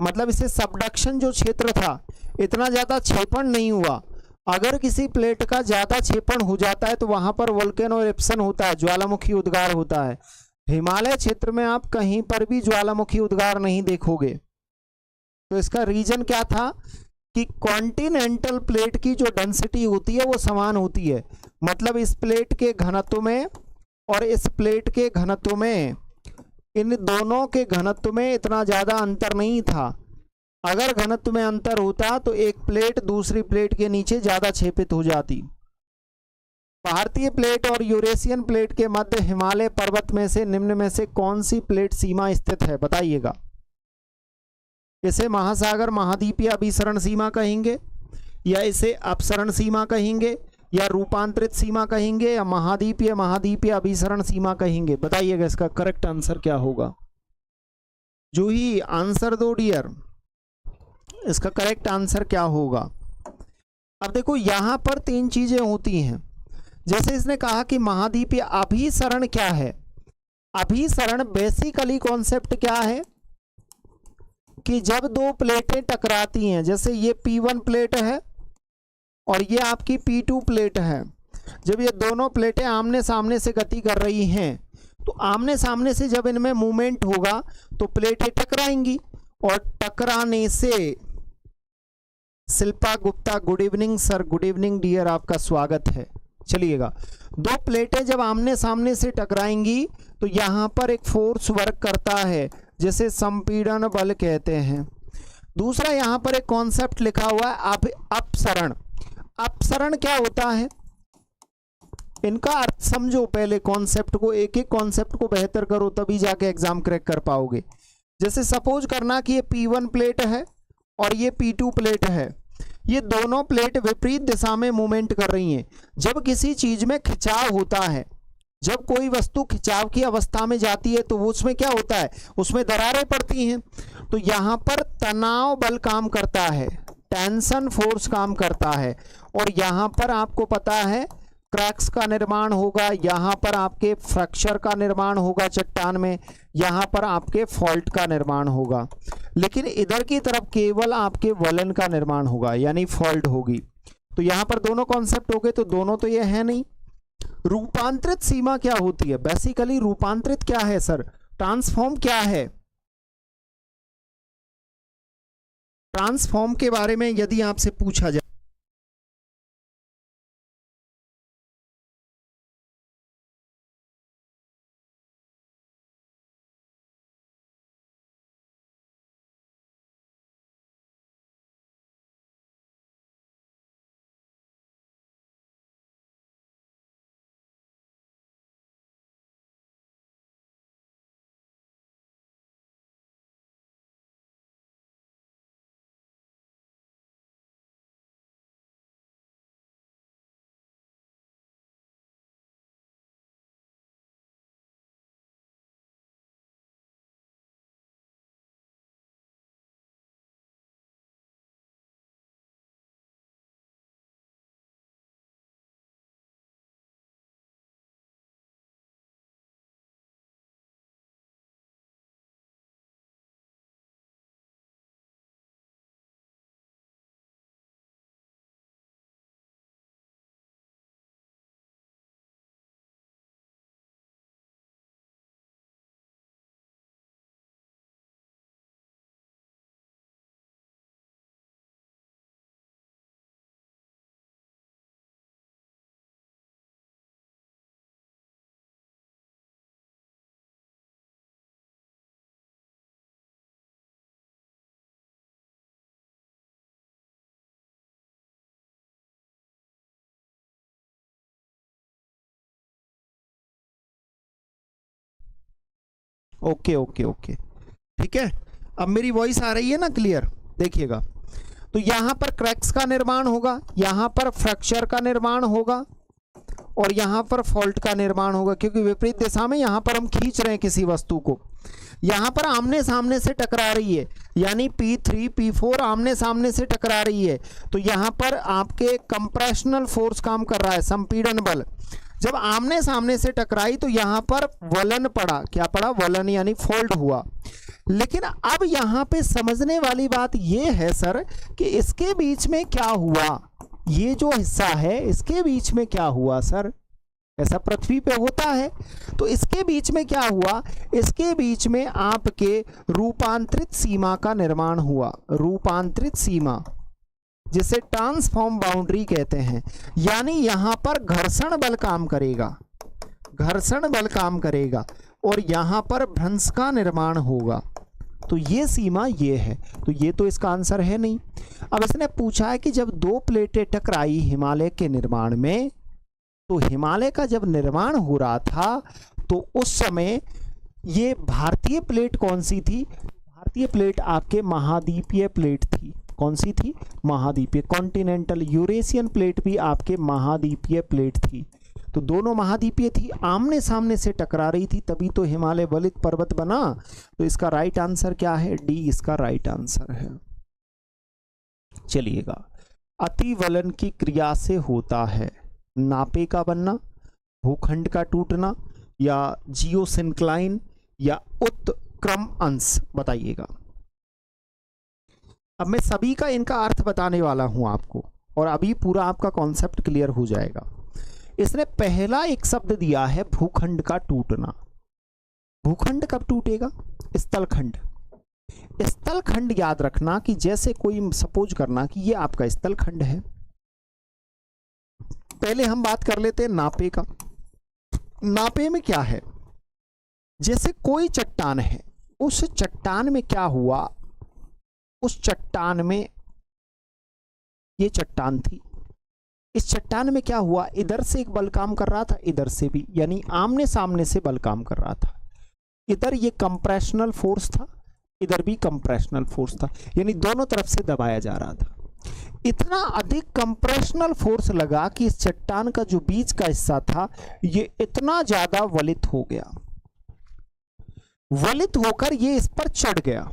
मतलब इसे सबडक्शन जो क्षेत्र था, इतना ज्यादा क्षेपण नहीं हुआ। अगर किसी प्लेट का ज्यादा क्षेपण हो जाता है तो वहां पर वोल्केनो इरप्शन होता है, ज्वालामुखी उद्गार होता है। हिमालय क्षेत्र में आप कहीं पर भी ज्वालामुखी उद्गार नहीं देखोगे। तो इसका रीजन क्या था कि कॉन्टिनेंटल प्लेट की जो डेंसिटी होती है वो समान होती है। मतलब इस प्लेट के घनत्व में और इस प्लेट के घनत्व में, इन दोनों के घनत्व में इतना ज़्यादा अंतर नहीं था। अगर घनत्व में अंतर होता तो एक प्लेट दूसरी प्लेट के नीचे ज़्यादा क्षेपित हो जाती। भारतीय प्लेट और यूरेशियन प्लेट के मध्य हिमालय पर्वत में से निम्न में से कौन सी प्लेट सीमा स्थित है बताइएगा। इसे महासागर महाद्वीपीय अभिसरण सीमा कहेंगे, या इसे अपसरण सीमा कहेंगे, या रूपांतरित सीमा कहेंगे, या महाद्वीपीय अभिसरण सीमा कहेंगे। बताइएगा इसका करेक्ट आंसर क्या होगा। जूही आंसर दो डियर, इसका करेक्ट आंसर क्या होगा। अब देखो यहां पर तीन चीजें होती हैं। जैसे इसने कहा कि महाद्वीपीय अभिसरण क्या है, अभिसरण बेसिकली कॉन्सेप्ट क्या है कि जब दो प्लेटें टकराती हैं, जैसे ये P1 प्लेट है और ये आपकी P2 प्लेट है, जब ये दोनों प्लेटें आमने सामने से गति कर रही हैं तो आमने सामने से जब इनमें मूवमेंट होगा तो प्लेटें टकराएंगी और टकराने से, Shilpa Gupta good evening sir, good evening dear, आपका स्वागत है। चलिएगा, दो प्लेटें जब आमने सामने से टकराएंगी तो यहां पर एक फोर्स वर्क करता है जिसे संपीड़न बल कहते हैं। दूसरा यहां पर एक कॉन्सेप्ट लिखा हुआ है अपसरण। अपसरण क्या होता है, इनका अर्थ समझो पहले, कॉन्सेप्ट को, एक एक कॉन्सेप्ट को बेहतर करो तभी जाके एग्जाम क्रैक कर पाओगे। जैसे सपोज करना कि ये P1 प्लेट है और ये P2 प्लेट है, ये दोनों प्लेट विपरीत दिशा में मूवमेंट कर रही हैं। जब किसी चीज में खिंचाव होता है, जब कोई वस्तु खिंचाव की अवस्था में जाती है तो वो उसमें क्या होता है, उसमें दरारें पड़ती हैं। तो यहाँ पर तनाव बल काम करता है, टेंशन फोर्स काम करता है, और यहाँ पर आपको पता है क्रैक्स का निर्माण होगा, यहाँ पर आपके फ्रैक्चर का निर्माण होगा चट्टान में, यहाँ पर आपके फॉल्ट का निर्माण होगा। लेकिन इधर की तरफ केवल आपके वलन का निर्माण होगा, यानी फॉल्ट होगी। तो यहाँ पर दोनों कॉन्सेप्ट हो गए, तो दोनों तो ये है नहीं। रूपांतरित सीमा क्या होती है, बेसिकली रूपांतरित क्या है सर, ट्रांसफॉर्म क्या है। ट्रांसफॉर्म के बारे में यदि आपसे पूछा जाए, ओके ओके ओके, ठीक है। अब मेरी वॉइस आ रही है ना क्लियर, देखिएगा। तो यहां पर क्रैक्स का निर्माण होगा, यहां पर फ्रैक्चर का निर्माण होगा, और यहां पर फॉल्ट का निर्माण होगा, क्योंकि विपरीत दिशा में यहां पर हम खींच रहे हैं किसी वस्तु को। यहां पर आमने सामने से टकरा रही है, यानी P3 P4 आमने सामने से टकरा रही है, तो यहां पर आपके कंप्रेशनल फोर्स काम कर रहा है, संपीड़न बल। जब आमने सामने से टकराई तो यहां पर वलन पड़ा, क्या पड़ा, वलन, यानी फोल्ड हुआ। लेकिन अब यहां पे समझने वाली बात यह है सर कि इसके बीच में क्या हुआ, ये जो हिस्सा है इसके बीच में क्या हुआ सर, ऐसा पृथ्वी पे होता है। तो इसके बीच में क्या हुआ, इसके बीच में आपके रूपांतरित सीमा का निर्माण हुआ, रूपांतरित सीमा, जिसे ट्रांसफॉर्म बाउंड्री कहते हैं। यानी यहां पर घर्षण बल काम करेगा, घर्षण बल काम करेगा, और यहां पर भ्रंश का निर्माण होगा। तो ये सीमा ये है, तो ये तो इसका आंसर है नहीं। अब इसने पूछा है कि जब दो प्लेटें टकराई हिमालय के निर्माण में, तो हिमालय का जब निर्माण हो रहा था तो उस समय ये भारतीय प्लेट कौन सी थी, भारतीय प्लेट आपके महाद्वीपीय प्लेट थी। कौन सी थी, महाद्वीपीय, कॉन्टिनेंटल। यूरेशियन प्लेट भी आपके महाद्वीपीय प्लेट थी। तो दोनों महाद्वीपीय थी, आमने सामने से टकरा रही थी, तभी तो हिमालय वलित पर्वत बना। तो इसका राइट आंसर क्या है, डी इसका राइट आंसर है। चलिएगा, अतिवलन की क्रिया से होता है नापे का बनना, भूखंड का टूटना, या जियोसिंक्लाइन या उत्क्रम अंश, बताइएगा। अब मैं सभी का इनका अर्थ बताने वाला हूं आपको, और अभी पूरा आपका कॉन्सेप्ट क्लियर हो जाएगा। इसने पहला एक शब्द दिया है भूखंड का टूटना। भूखंड कब टूटेगा? स्थलखंड। स्थलखंड याद रखना कि जैसे कोई सपोज करना कि ये आपका स्थलखंड है। पहले हम बात कर लेते हैं नापे का। नापे में क्या है? जैसे कोई चट्टान है, उस चट्टान में क्या हुआ, उस चट्टान में, ये चट्टान थी, इस चट्टान में क्या हुआ, इधर से एक बल काम कर रहा था, इधर से भी, यानी आमने सामने से बल काम कर रहा था। इधर ये कंप्रेशनल फोर्स था, इधर भी कंप्रेशनल फोर्स था, यानी दोनों तरफ से दबाया जा रहा था। इतना अधिक कंप्रेशनल फोर्स लगा कि इस चट्टान का जो बीच का हिस्सा था ये इतना ज्यादा वलित हो गया, वलित होकर ये इस पर चढ़ गया।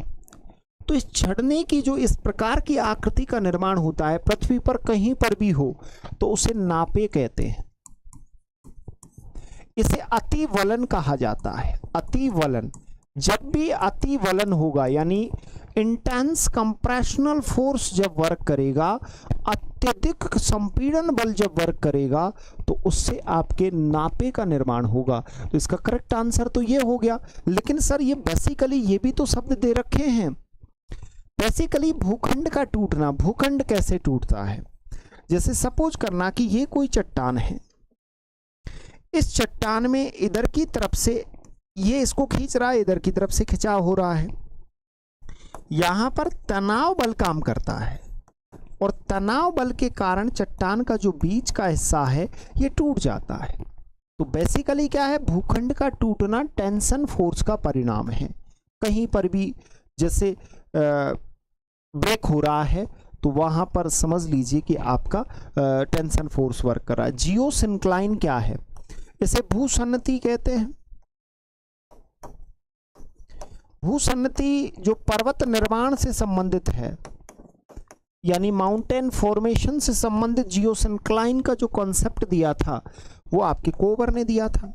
तो इस चढ़ने की जो इस प्रकार की आकृति का निर्माण होता है पृथ्वी पर कहीं पर भी हो तो उसे नापे कहते हैं। इसे अतिवलन कहा जाता है। अतिवलन, जब भी अतिवलन होगा यानी इंटेंस कंप्रेशनल फोर्स जब वर्क करेगा, अत्यधिक संपीड़न बल जब वर्क करेगा, तो उससे आपके नापे का निर्माण होगा। तो इसका करेक्ट आंसर तो ये हो गया। लेकिन सर ये बेसिकली ये भी तो शब्द दे रखे हैं। बेसिकली भूखंड का टूटना, भूखंड कैसे टूटता है? जैसे सपोज करना कि ये कोई चट्टान है, इस चट्टान में इधर की तरफ से ये इसको खींच रहा है, इधर की तरफ से खिंचाव हो रहा है, यहां पर तनाव बल काम करता है और तनाव बल के कारण चट्टान का जो बीच का हिस्सा है ये टूट जाता है। तो बेसिकली क्या है? भूखंड का टूटना टेंशन फोर्स का परिणाम है। कहीं पर भी जैसे ब्रेक हो रहा है तो वहां पर समझ लीजिए कि आपका टेंशन फोर्स वर्क कर रहा है। जियोसिंक्लाइन क्या है? इसे भूसन्नति कहते हैं। भूसन्नति जो पर्वत निर्माण से संबंधित है, यानी माउंटेन फॉर्मेशन से संबंधित जियोसिंक्लाइन का जो कॉन्सेप्ट दिया था वो आपके कोबर ने दिया था।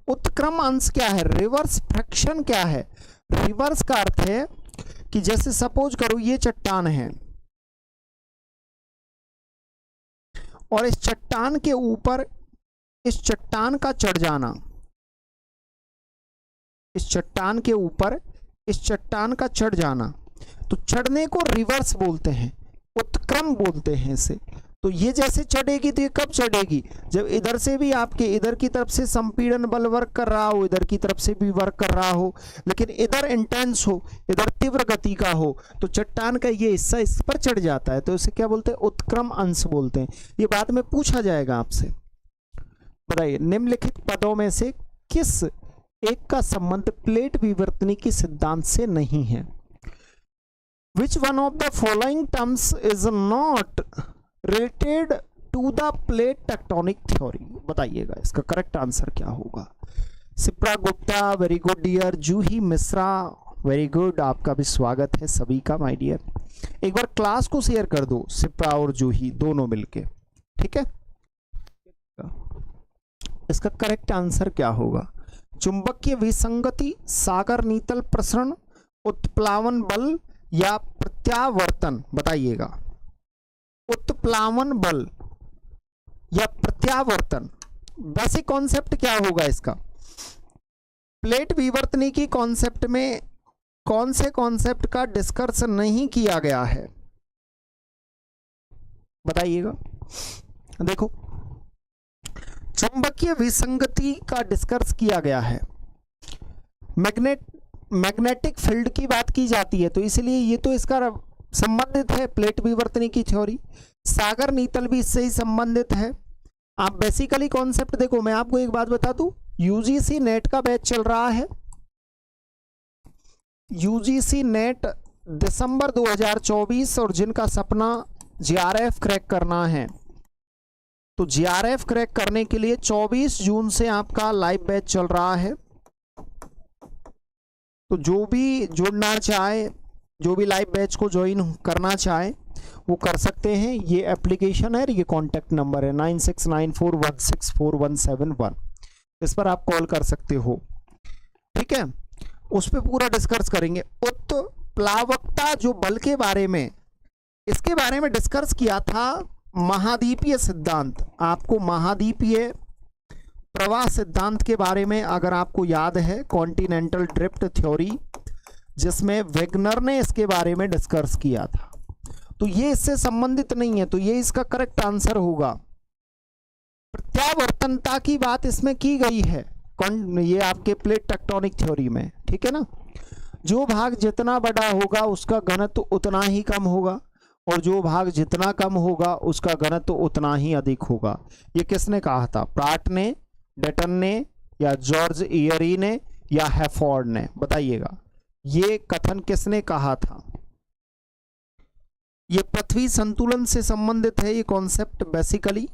उत्क्रम अंश क्या है? रिवर्स फ्रैक्शन क्या है? रिवर्स का अर्थ है कि जैसे सपोज करो ये चट्टान है और इस चट्टान के ऊपर इस चट्टान का चढ़ जाना, इस चट्टान के ऊपर इस चट्टान का चढ़ जाना, तो चढ़ने को रिवर्स बोलते हैं, उत्क्रम बोलते हैं इसे। तो ये जैसे चढ़ेगी तो ये कब चढ़ेगी? जब इधर से भी आपके इधर की तरफ से संपीड़न बल वर्क कर रहा हो, इधर की तरफ से भी वर्क कर रहा हो, लेकिन इधर इंटेंस हो, इधर तीव्र गति का हो, तो चट्टान का ये हिस्सा इस पर चढ़ जाता है। तो इसे क्या बोलते हैं? उत्क्रम अंश बोलते हैं। ये बाद में पूछा जाएगा आपसे। बताइए, निम्नलिखित पदों में से किस एक का संबंध प्लेट विवर्तनी के सिद्धांत से नहीं है? Which one of the following terms is not related to the plate tectonic theory? बताइएगा इसका करेक्ट आंसर क्या होगा। Sipra Gupta, very good dear. Juhi Mishra, very good, आपका भी स्वागत है सभी का माय डियर। एक बार क्लास को शेयर कर दो, सिप्रा और जूही दोनों मिलके, ठीक है। इसका करेक्ट आंसर क्या होगा? चुंबकीय विसंगति, सागर नीतल प्रसरण, उत्प्लावन बल या प्रत्यावर्तन? बताइएगा। उत्प्लावन बल या प्रत्यावर्तन, बेसिक कॉन्सेप्ट क्या होगा इसका? प्लेट विवर्तनी की कॉन्सेप्ट में कौन से कॉन्सेप्ट का डिस्कस नहीं किया गया है? बताइएगा। देखो, चुंबकीय विसंगति का डिस्कस किया गया है, मैग्नेटिक फील्ड की बात की जाती है, तो इसलिए ये तो इसका संबंधित है प्लेट विवर्तनी की थ्योरी। सागर नीतल भी इससे ही संबंधित है। आप बेसिकली कॉन्सेप्ट देखो, मैं आपको एक बात बता दूं, यूजीसी नेट का बैच चल रहा है। यूजीसी नेट दिसंबर 2024, और जिनका सपना जीआरएफ क्रैक करना है तो जीआरएफ क्रैक करने के लिए 24 जून से आपका लाइव बैच चल रहा है। तो जो भी जुड़ना चाहे, जो भी लाइव बैच को ज्वाइन करना चाहे, वो कर सकते हैं। ये एप्लीकेशन है, ये कॉन्टैक्ट नंबर है 9694164171, इस पर आप कॉल कर सकते हो। ठीक है, उस पर पूरा डिस्कस करेंगे। उत्प्लावकता जो बल के बारे में, इसके बारे में डिस्कस किया था। महाद्वीपीय सिद्धांत, आपको महाद्वीपीय प्रवाह सिद्धांत के बारे में अगर आपको याद है, कॉन्टिनेंटल ड्रिफ्ट थ्योरी, जिसमें वेगनर ने इसके बारे में डिस्कस किया था, तो ये इससे संबंधित नहीं है, तो ये इसका करेक्ट आंसर होगा। प्रत्यावर्तनता की बात इसमें की गई है, ये आपके प्लेट टेक्टोनिक थ्योरी में। ठीक है ना, जो भाग जितना बड़ा होगा उसका घनत्व उतना ही कम होगा, और जो भाग जितना कम होगा उसका घनत्व उतना ही अधिक होगा। ये किसने कहा था? प्राट ने, डेटन ने, या जॉर्ज इयरी ने, या हैफोर्ड ने? बताइएगा, ये कथन किसने कहा था? ये पृथ्वी संतुलन से संबंधित है ये कॉन्सेप्ट बेसिकली।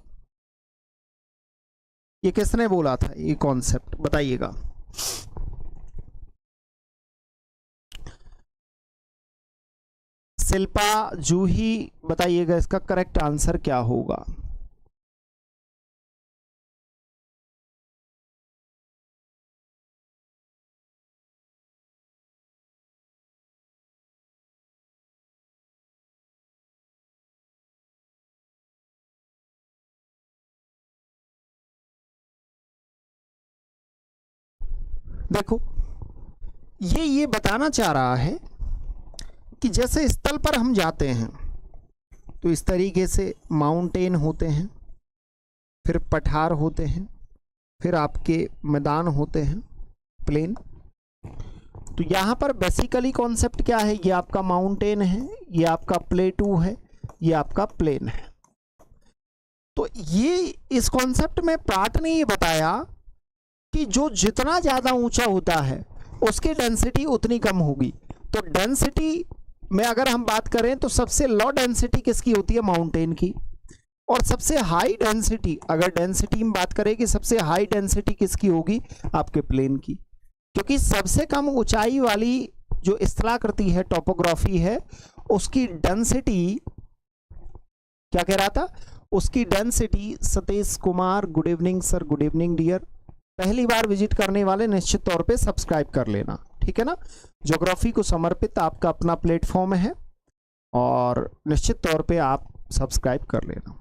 ये किसने बोला था ये कॉन्सेप्ट? बताइएगा। शिल्पा, जूही, बताइएगा इसका करेक्ट आंसर क्या होगा। देखो, ये बताना चाह रहा है कि जैसे स्थल पर हम जाते हैं तो इस तरीके से माउंटेन होते हैं, फिर पठार होते हैं, फिर आपके मैदान होते हैं, प्लेन। तो यहाँ पर बेसिकली कॉन्सेप्ट क्या है? ये आपका माउंटेन है, ये आपका प्लेटू है, ये आपका प्लेन है। तो ये इस कॉन्सेप्ट में प्राट ने ये बताया कि जो जितना ज़्यादा ऊंचा होता है उसकी डेंसिटी उतनी कम होगी। तो डेंसिटी में अगर हम बात करें तो सबसे लो डेंसिटी किसकी होती है? माउंटेन की। और सबसे हाई डेंसिटी, अगर डेंसिटी में बात करें कि सबसे हाई डेंसिटी किसकी होगी? आपके प्लेन की। क्योंकि सबसे कम ऊंचाई वाली जो स्थलाकृति है, टोपोग्राफी है, उसकी डेंसिटी क्या कह रहा था? उसकी density, Satish Kumar, good evening sir, good evening dear. पहली बार विजिट करने वाले निश्चित तौर पे सब्सक्राइब कर लेना, ठीक है ना। ज्योग्राफी को समर्पित आपका अपना प्लेटफॉर्म है और निश्चित तौर पे आप सब्सक्राइब कर लेना।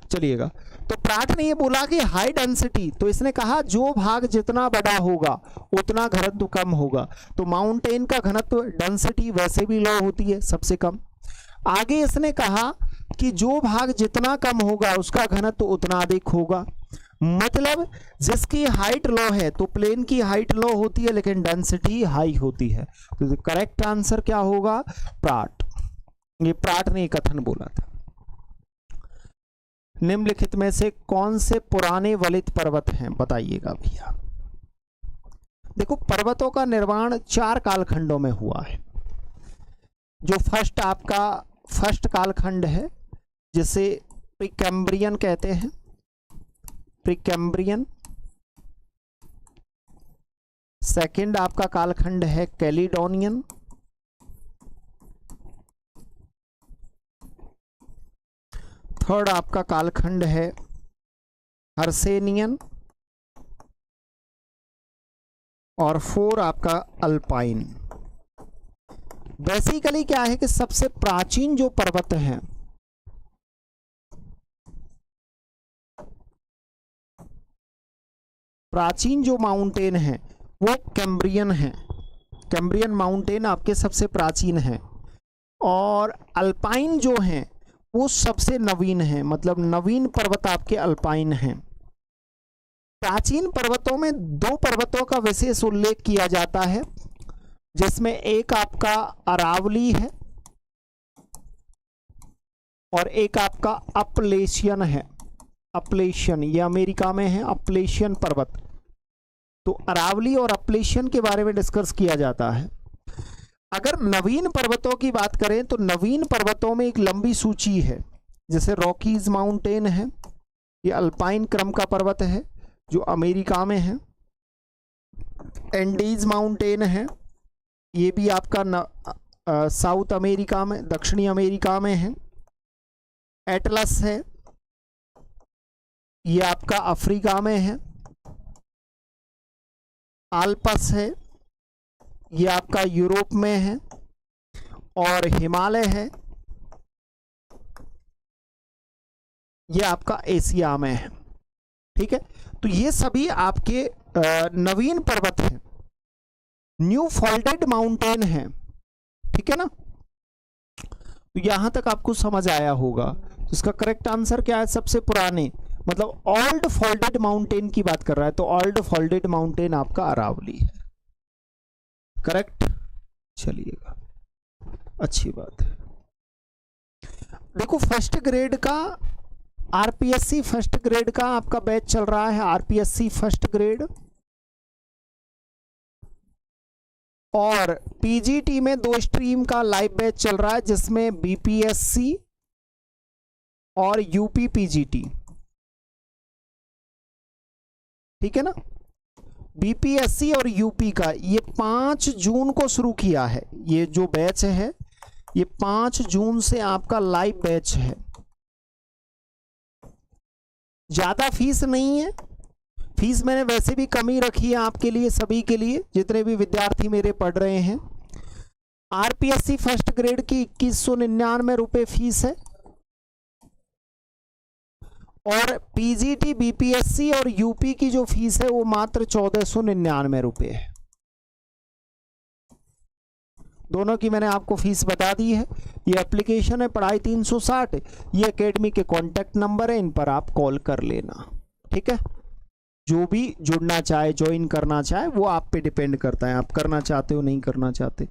चलिएगा, तो प्राट ने ये बोला कि हाई डेंसिटी, तो इसने कहा जो भाग जितना बड़ा होगा उतना घनत्व कम होगा। तो माउंटेन का घनत्व डेंसिटी वैसे भी लो होती है, सबसे कम। आगे इसने कहा कि जो भाग जितना कम होगा उसका घनत्व उतना अधिक होगा। मतलब जिसकी हाइट लो है, तो प्लेन की हाइट लो होती है लेकिन डेंसिटी हाई होती है। तो करेक्ट आंसर क्या होगा? प्राट। ये प्राट ने कथन बोला था। निम्नलिखित में से कौन से पुराने वलित पर्वत हैं? बताइएगा भैया। देखो, पर्वतों का निर्माण 4 कालखंडों में हुआ है। जो फर्स्ट कालखंड है जिसे प्रीकैम्ब्रियन कहते हैं, प्रीकैम्ब्रियन। सेकंड आपका कालखंड है कैलिडोनियन। थर्ड आपका कालखंड है हर्सेनियन। और 4 आपका अल्पाइन। बेसिकली क्या है कि सबसे प्राचीन जो पर्वत हैं, प्राचीन जो माउंटेन है वो कैम्ब्रियन है। कैम्ब्रियन माउंटेन आपके सबसे प्राचीन है। और अल्पाइन जो हैं वो सबसे नवीन है, मतलब नवीन पर्वत आपके अल्पाइन हैं। प्राचीन पर्वतों में 2 पर्वतों का विशेष उल्लेख किया जाता है, जिसमें एक आपका अरावली है और एक आपका अपलेशियन है। अपलेशियन, ये अमेरिका में है, अपलेशियन पर्वत। तो अरावली और अपलेशियन के बारे में डिस्कस किया जाता है। अगर नवीन पर्वतों की बात करें तो नवीन पर्वतों में एक लंबी सूची है, जैसे रॉकीज माउंटेन है, ये अल्पाइन क्रम का पर्वत है जो अमेरिका में है। एंडीज माउंटेन है, ये भी आपका साउथ अमेरिका में, दक्षिणी अमेरिका में है। एटलस है, ये आपका अफ्रीका में है। आल्पस है, ये आपका यूरोप में है। और हिमालय है, ये आपका एशिया में है। ठीक है, तो ये सभी आपके नवीन पर्वत हैं, न्यू फोल्डेड माउंटेन है। ठीक है ना, तो यहां तक आपको समझ आया होगा। तो इसका करेक्ट आंसर क्या है? सबसे पुराने, मतलब ओल्ड फोल्डेड माउंटेन की बात कर रहा है, तो ओल्ड फोल्डेड माउंटेन आपका अरावली है। करेक्ट, चलिएगा, अच्छी बात है। देखो फर्स्ट ग्रेड का आरपीएससी फर्स्ट ग्रेड का आपका बैच चल रहा है, आरपीएससी फर्स्ट ग्रेड। और पीजीटी में 2 स्ट्रीम का लाइव बैच चल रहा है, जिसमें बीपीएससी और यूपी पीजीटी। ठीक है ना, बीपीएससी और यूपी का ये 5 जून को शुरू किया है। ये जो बैच है ये 5 जून से आपका लाइव बैच है। ज्यादा फीस नहीं है, फीस मैंने वैसे भी कम ही रखी है आपके लिए, सभी के लिए, जितने भी विद्यार्थी मेरे पढ़ रहे हैं। आरपीएससी फर्स्ट ग्रेड की 2199 रुपये फीस है, और पीजीटी, बीपीएससी और यूपी की जो फीस है वो मात्र 1499 रुपये है। दोनों की मैंने आपको फीस बता दी है। ये एप्लीकेशन है पढ़ाई 360, ये एकेडमी के कॉन्टैक्ट नंबर है, इन पर आप कॉल कर लेना। ठीक है, जो भी जुड़ना चाहे, ज्वाइन करना चाहे, वो आप पे डिपेंड करता है, आप करना चाहते हो नहीं करना चाहते।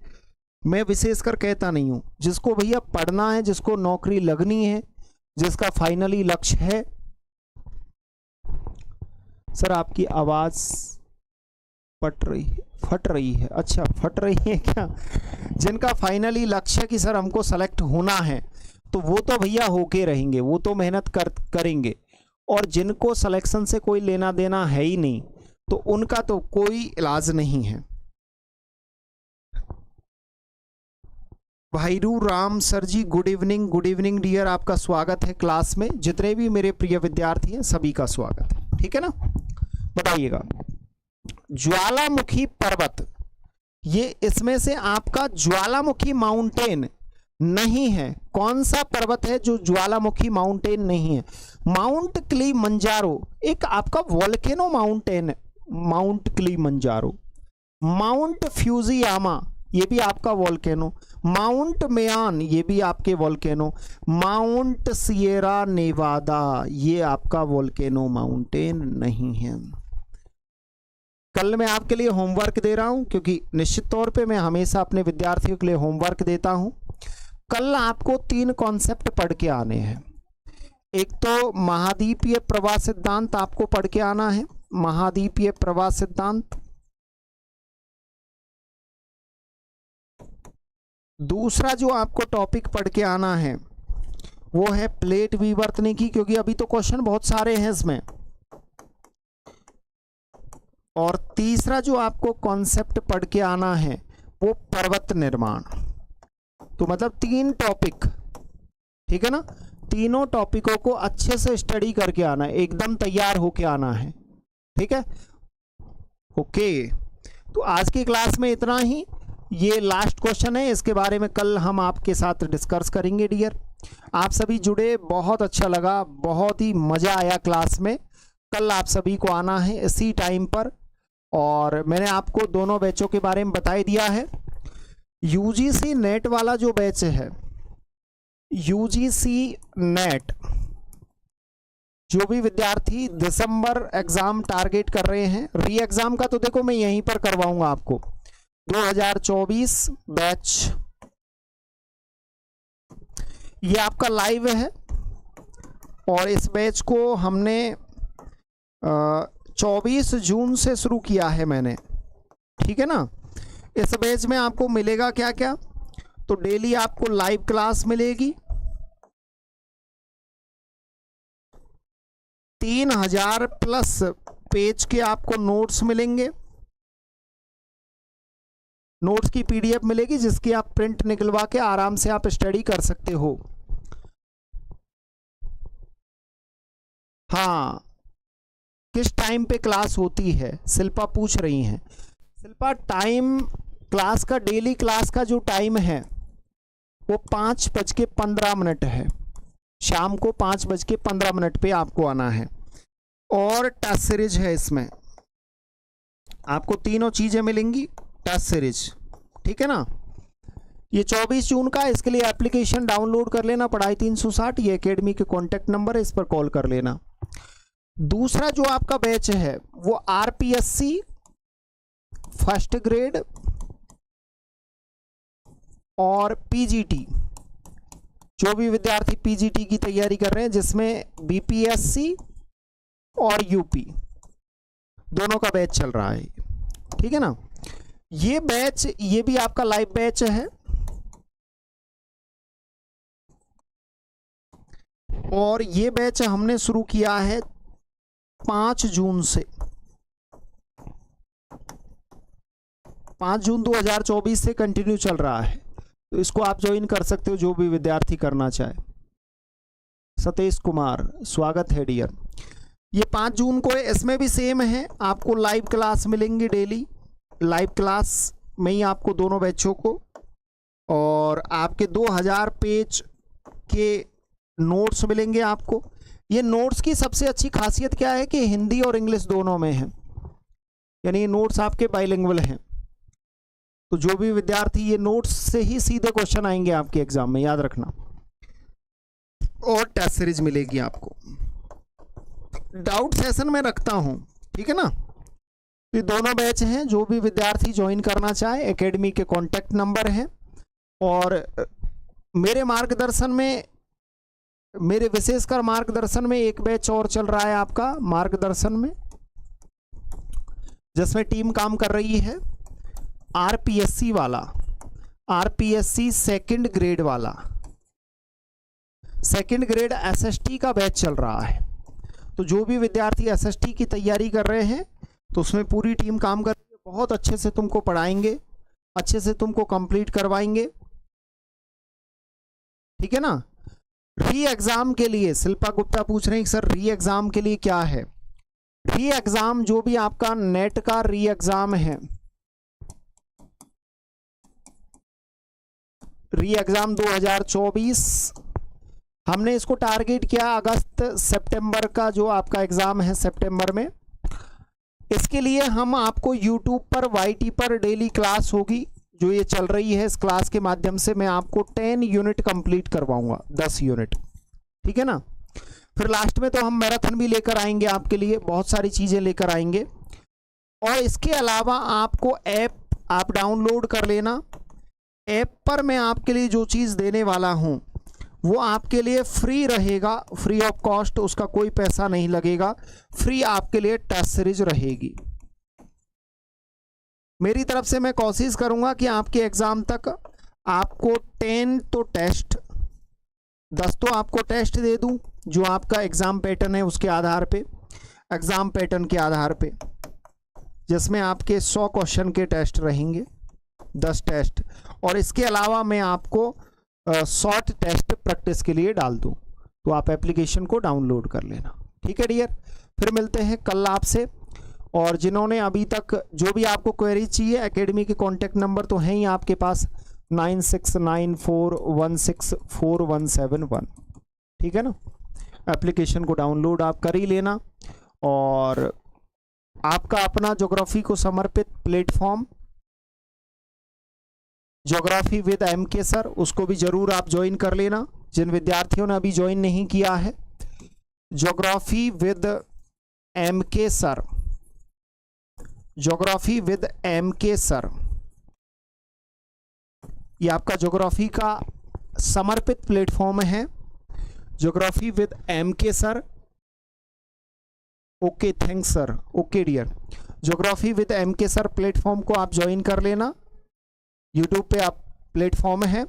मैं विशेषकर कहता नहीं हूँ, जिसको भैया पढ़ना है, जिसको नौकरी लगनी है, जिसका फाइनली लक्ष्य है। सर आपकी आवाज फट रही है, अच्छा फट रही है क्या? जिनका फाइनली लक्ष्य कि सर हमको सेलेक्ट होना है, तो वो तो भैया होके रहेंगे, वो तो मेहनत करेंगे। और जिनको सिलेक्शन से कोई लेना देना है ही नहीं, तो उनका तो कोई इलाज नहीं है। भाईरू राम सर जी, गुड इवनिंग डियर, आपका स्वागत है क्लास में। जितने भी मेरे प्रिय विद्यार्थी हैं सभी का स्वागत है। ठीक है ना, बताइएगा। ज्वालामुखी पर्वत, ये इसमें से आपका ज्वालामुखी माउंटेन नहीं है। कौन सा पर्वत है जो ज्वालामुखी माउंटेन नहीं है? माउंट किलिमंजारो एक आपका volcano mountain, mount Kilimanjaro. Mount Fujiyama ये भी आपका वोल्केनो। माउंट मेयान ये भी आपके वोल्केनो। माउंट सिएरा नेवादा ये आपका वोल्केनो माउंटेन नहीं है। कल मैं आपके लिए होमवर्क दे रहा हूं, क्योंकि निश्चित तौर पे मैं हमेशा अपने विद्यार्थियों के लिए होमवर्क देता हूं। कल आपको 3 कॉन्सेप्ट पढ़ के आने हैं। एक तो महाद्वीपीय प्रवाह सिद्धांत आपको पढ़ के आना है, महाद्वीपीय प्रवाह सिद्धांत। दूसरा जो आपको टॉपिक पढ़ के आना है वो है प्लेट विवर्तनिकी, क्योंकि अभी तो क्वेश्चन बहुत सारे हैं इसमें। और तीसरा जो आपको कॉन्सेप्ट पढ़ के आना है वो पर्वत निर्माण। तो मतलब 3 टॉपिक, ठीक है ना, तीनों टॉपिकों को अच्छे से स्टडी करके आना है, एकदम तैयार होके आना है। ठीक है, ओके। तो आज की क्लास में इतना ही। ये लास्ट क्वेश्चन है, इसके बारे में कल हम आपके साथ डिस्कस करेंगे डियर। आप सभी जुड़े, बहुत अच्छा लगा, बहुत ही मज़ा आया क्लास में। कल आप सभी को आना है इसी टाइम पर। और मैंने आपको दोनों बैचों के बारे में बता ही दिया है। यूजीसी नेट वाला जो बैच है, यूजीसी नेट, जो भी विद्यार्थी दिसंबर एग्जाम टारगेट कर रहे हैं, री एग्जाम का तो देखो मैं यहीं पर करवाऊंगा आपको। 2024 बैच ये आपका लाइव है, और इस बैच को हमने 24 जून से शुरू किया है मैंने। ठीक है ना, इस बैच में आपको मिलेगा क्या क्या? तो डेली आपको लाइव क्लास मिलेगी, 3000 प्लस पेज के आपको नोट्स मिलेंगे, नोट्स की पीडीएफ मिलेगी जिसकी आप प्रिंट निकलवा के आराम से आप स्टडी कर सकते हो। हाँ, किस टाइम पे क्लास होती है, शिल्पा पूछ रही हैं। शिल्पा टाइम क्लास का, डेली क्लास का जो टाइम है वो 5:15 है। शाम को 5:15 पे आपको आना है। और टेस्ट सीरीज है, इसमें आपको तीनों चीजें मिलेंगी टेस्ट सीरीज, ठीक है ना। ये 24 जून का, इसके लिए एप्लीकेशन डाउनलोड कर लेना, पढ़ाई 360, ये एकेडमी के कॉन्टैक्ट नंबर है, इस पर कॉल कर लेना। दूसरा जो आपका बैच है वो आरपीएससी फर्स्ट ग्रेड और पीजीटी, जो भी विद्यार्थी पीजीटी की तैयारी कर रहे हैं, जिसमें बीपीएससी और यूपी दोनों का बैच चल रहा है, ठीक है ना। ये बैच, ये भी आपका लाइव बैच है, और ये बैच हमने शुरू किया है 5 जून से, 5 जून 2024 से कंटिन्यू चल रहा है। तो इसको आप ज्वाइन कर सकते हो, जो भी विद्यार्थी करना चाहे। सतीश कुमार, स्वागत है डियर। ये 5 जून को है, इसमें भी सेम है, आपको लाइव क्लास मिलेंगी डेली। लाइव क्लास में ही आपको दोनों बैचों को, और आपके 2000 पेज के नोट्स मिलेंगे आपको। ये नोट्स की सबसे अच्छी खासियत क्या है कि हिंदी और इंग्लिश दोनों में है, यानी ये नोट्स आपके बाइलिंगुअल हैं। तो जो भी विद्यार्थी, ये नोट्स से ही सीधे क्वेश्चन आएंगे आपके एग्जाम में, याद रखना। और टेस्ट सीरीज मिलेगी आपको, डाउट सेशन में रखता हूं, ठीक है ना। ये दोनों बैच हैं, जो भी विद्यार्थी ज्वाइन करना चाहे, एकेडमी के कॉन्टैक्ट नंबर हैं। और मेरे मार्गदर्शन में, मेरे विशेषकर मार्गदर्शन में एक बैच और चल रहा है आपका मार्गदर्शन में, जिसमें टीम काम कर रही है। आरपीएससी वाला, आरपीएससी सेकंड ग्रेड वाला, सेकंड ग्रेड एसएसटी का बैच चल रहा है। तो जो भी विद्यार्थी एसएसटी की तैयारी कर रहे हैं, तो उसमें पूरी टीम काम कर रही है, बहुत अच्छे से तुमको पढ़ाएंगे, अच्छे से तुमको कंप्लीट करवाएंगे, ठीक है ना। री एग्जाम के लिए शिल्पा गुप्ता पूछ रहे हैं सर, री एग्जाम के लिए क्या है। री एग्जाम जो भी आपका नेट का री एग्जाम है, री एग्जाम 2024, हमने इसको टारगेट किया अगस्त सितंबर का, जो आपका एग्जाम है सितंबर में। इसके लिए हम आपको यूट्यूब पर वाईटी पर डेली क्लास होगी, जो ये चल रही है। इस क्लास के माध्यम से मैं आपको 10 यूनिट कंप्लीट करवाऊंगा, 10 यूनिट, ठीक है ना। फिर लास्ट में तो हम मैराथन भी लेकर आएंगे आपके लिए, बहुत सारी चीजें लेकर आएंगे। और इसके अलावा आपको ऐप आप डाउनलोड कर लेना। ऐप पर मैं आपके लिए जो चीज़ देने वाला हूं वो आपके लिए फ्री रहेगा, फ्री ऑफ कॉस्ट, उसका कोई पैसा नहीं लगेगा, फ्री आपके लिए टेस्ट सीरीज रहेगी। मेरी तरफ से मैं कोशिश करूंगा कि आपके एग्जाम तक आपको 10 तो टेस्ट, 10 तो आपको टेस्ट दे दूं, जो आपका एग्जाम पैटर्न है उसके आधार पे, एग्जाम पैटर्न के आधार पे, जिसमें आपके 100 क्वेश्चन के टेस्ट रहेंगे, 10 टेस्ट। और इसके अलावा मैं आपको शॉर्ट टेस्ट प्रैक्टिस के लिए डाल दूं, तो आप एप्लीकेशन को डाउनलोड कर लेना, ठीक है डियर। फिर मिलते हैं कल आपसे। और जिन्होंने अभी तक, जो भी आपको क्वेरी चाहिए, एकेडमी के कॉन्टैक्ट नंबर तो हैं ही आपके पास, 9694164171, ठीक है ना। एप्लीकेशन को डाउनलोड आप कर ही लेना। और आपका अपना ज्योग्राफी को समर्पित platform geography with MK sir, उसको भी जरूर आप ज्वाइन कर लेना, जिन विद्यार्थियों ने अभी ज्वाइन नहीं किया है। Geography with MK sir, geography with MK sir, ये आपका ज्योग्राफी का समर्पित प्लेटफॉर्म है, geography with MK sir. Okay, thanks sir, okay dear. Geography with MK sir platform को आप ज्वाइन कर लेना, यूट्यूब पे आप प्लेटफॉर्म है,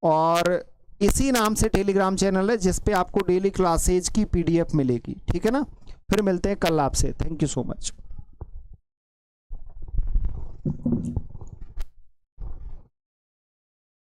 और इसी नाम से टेलीग्राम चैनल है, जिस पे आपको डेली क्लासेज की पीडीएफ मिलेगी, ठीक है ना। फिर मिलते हैं कल आपसे, थैंक यू सो मच।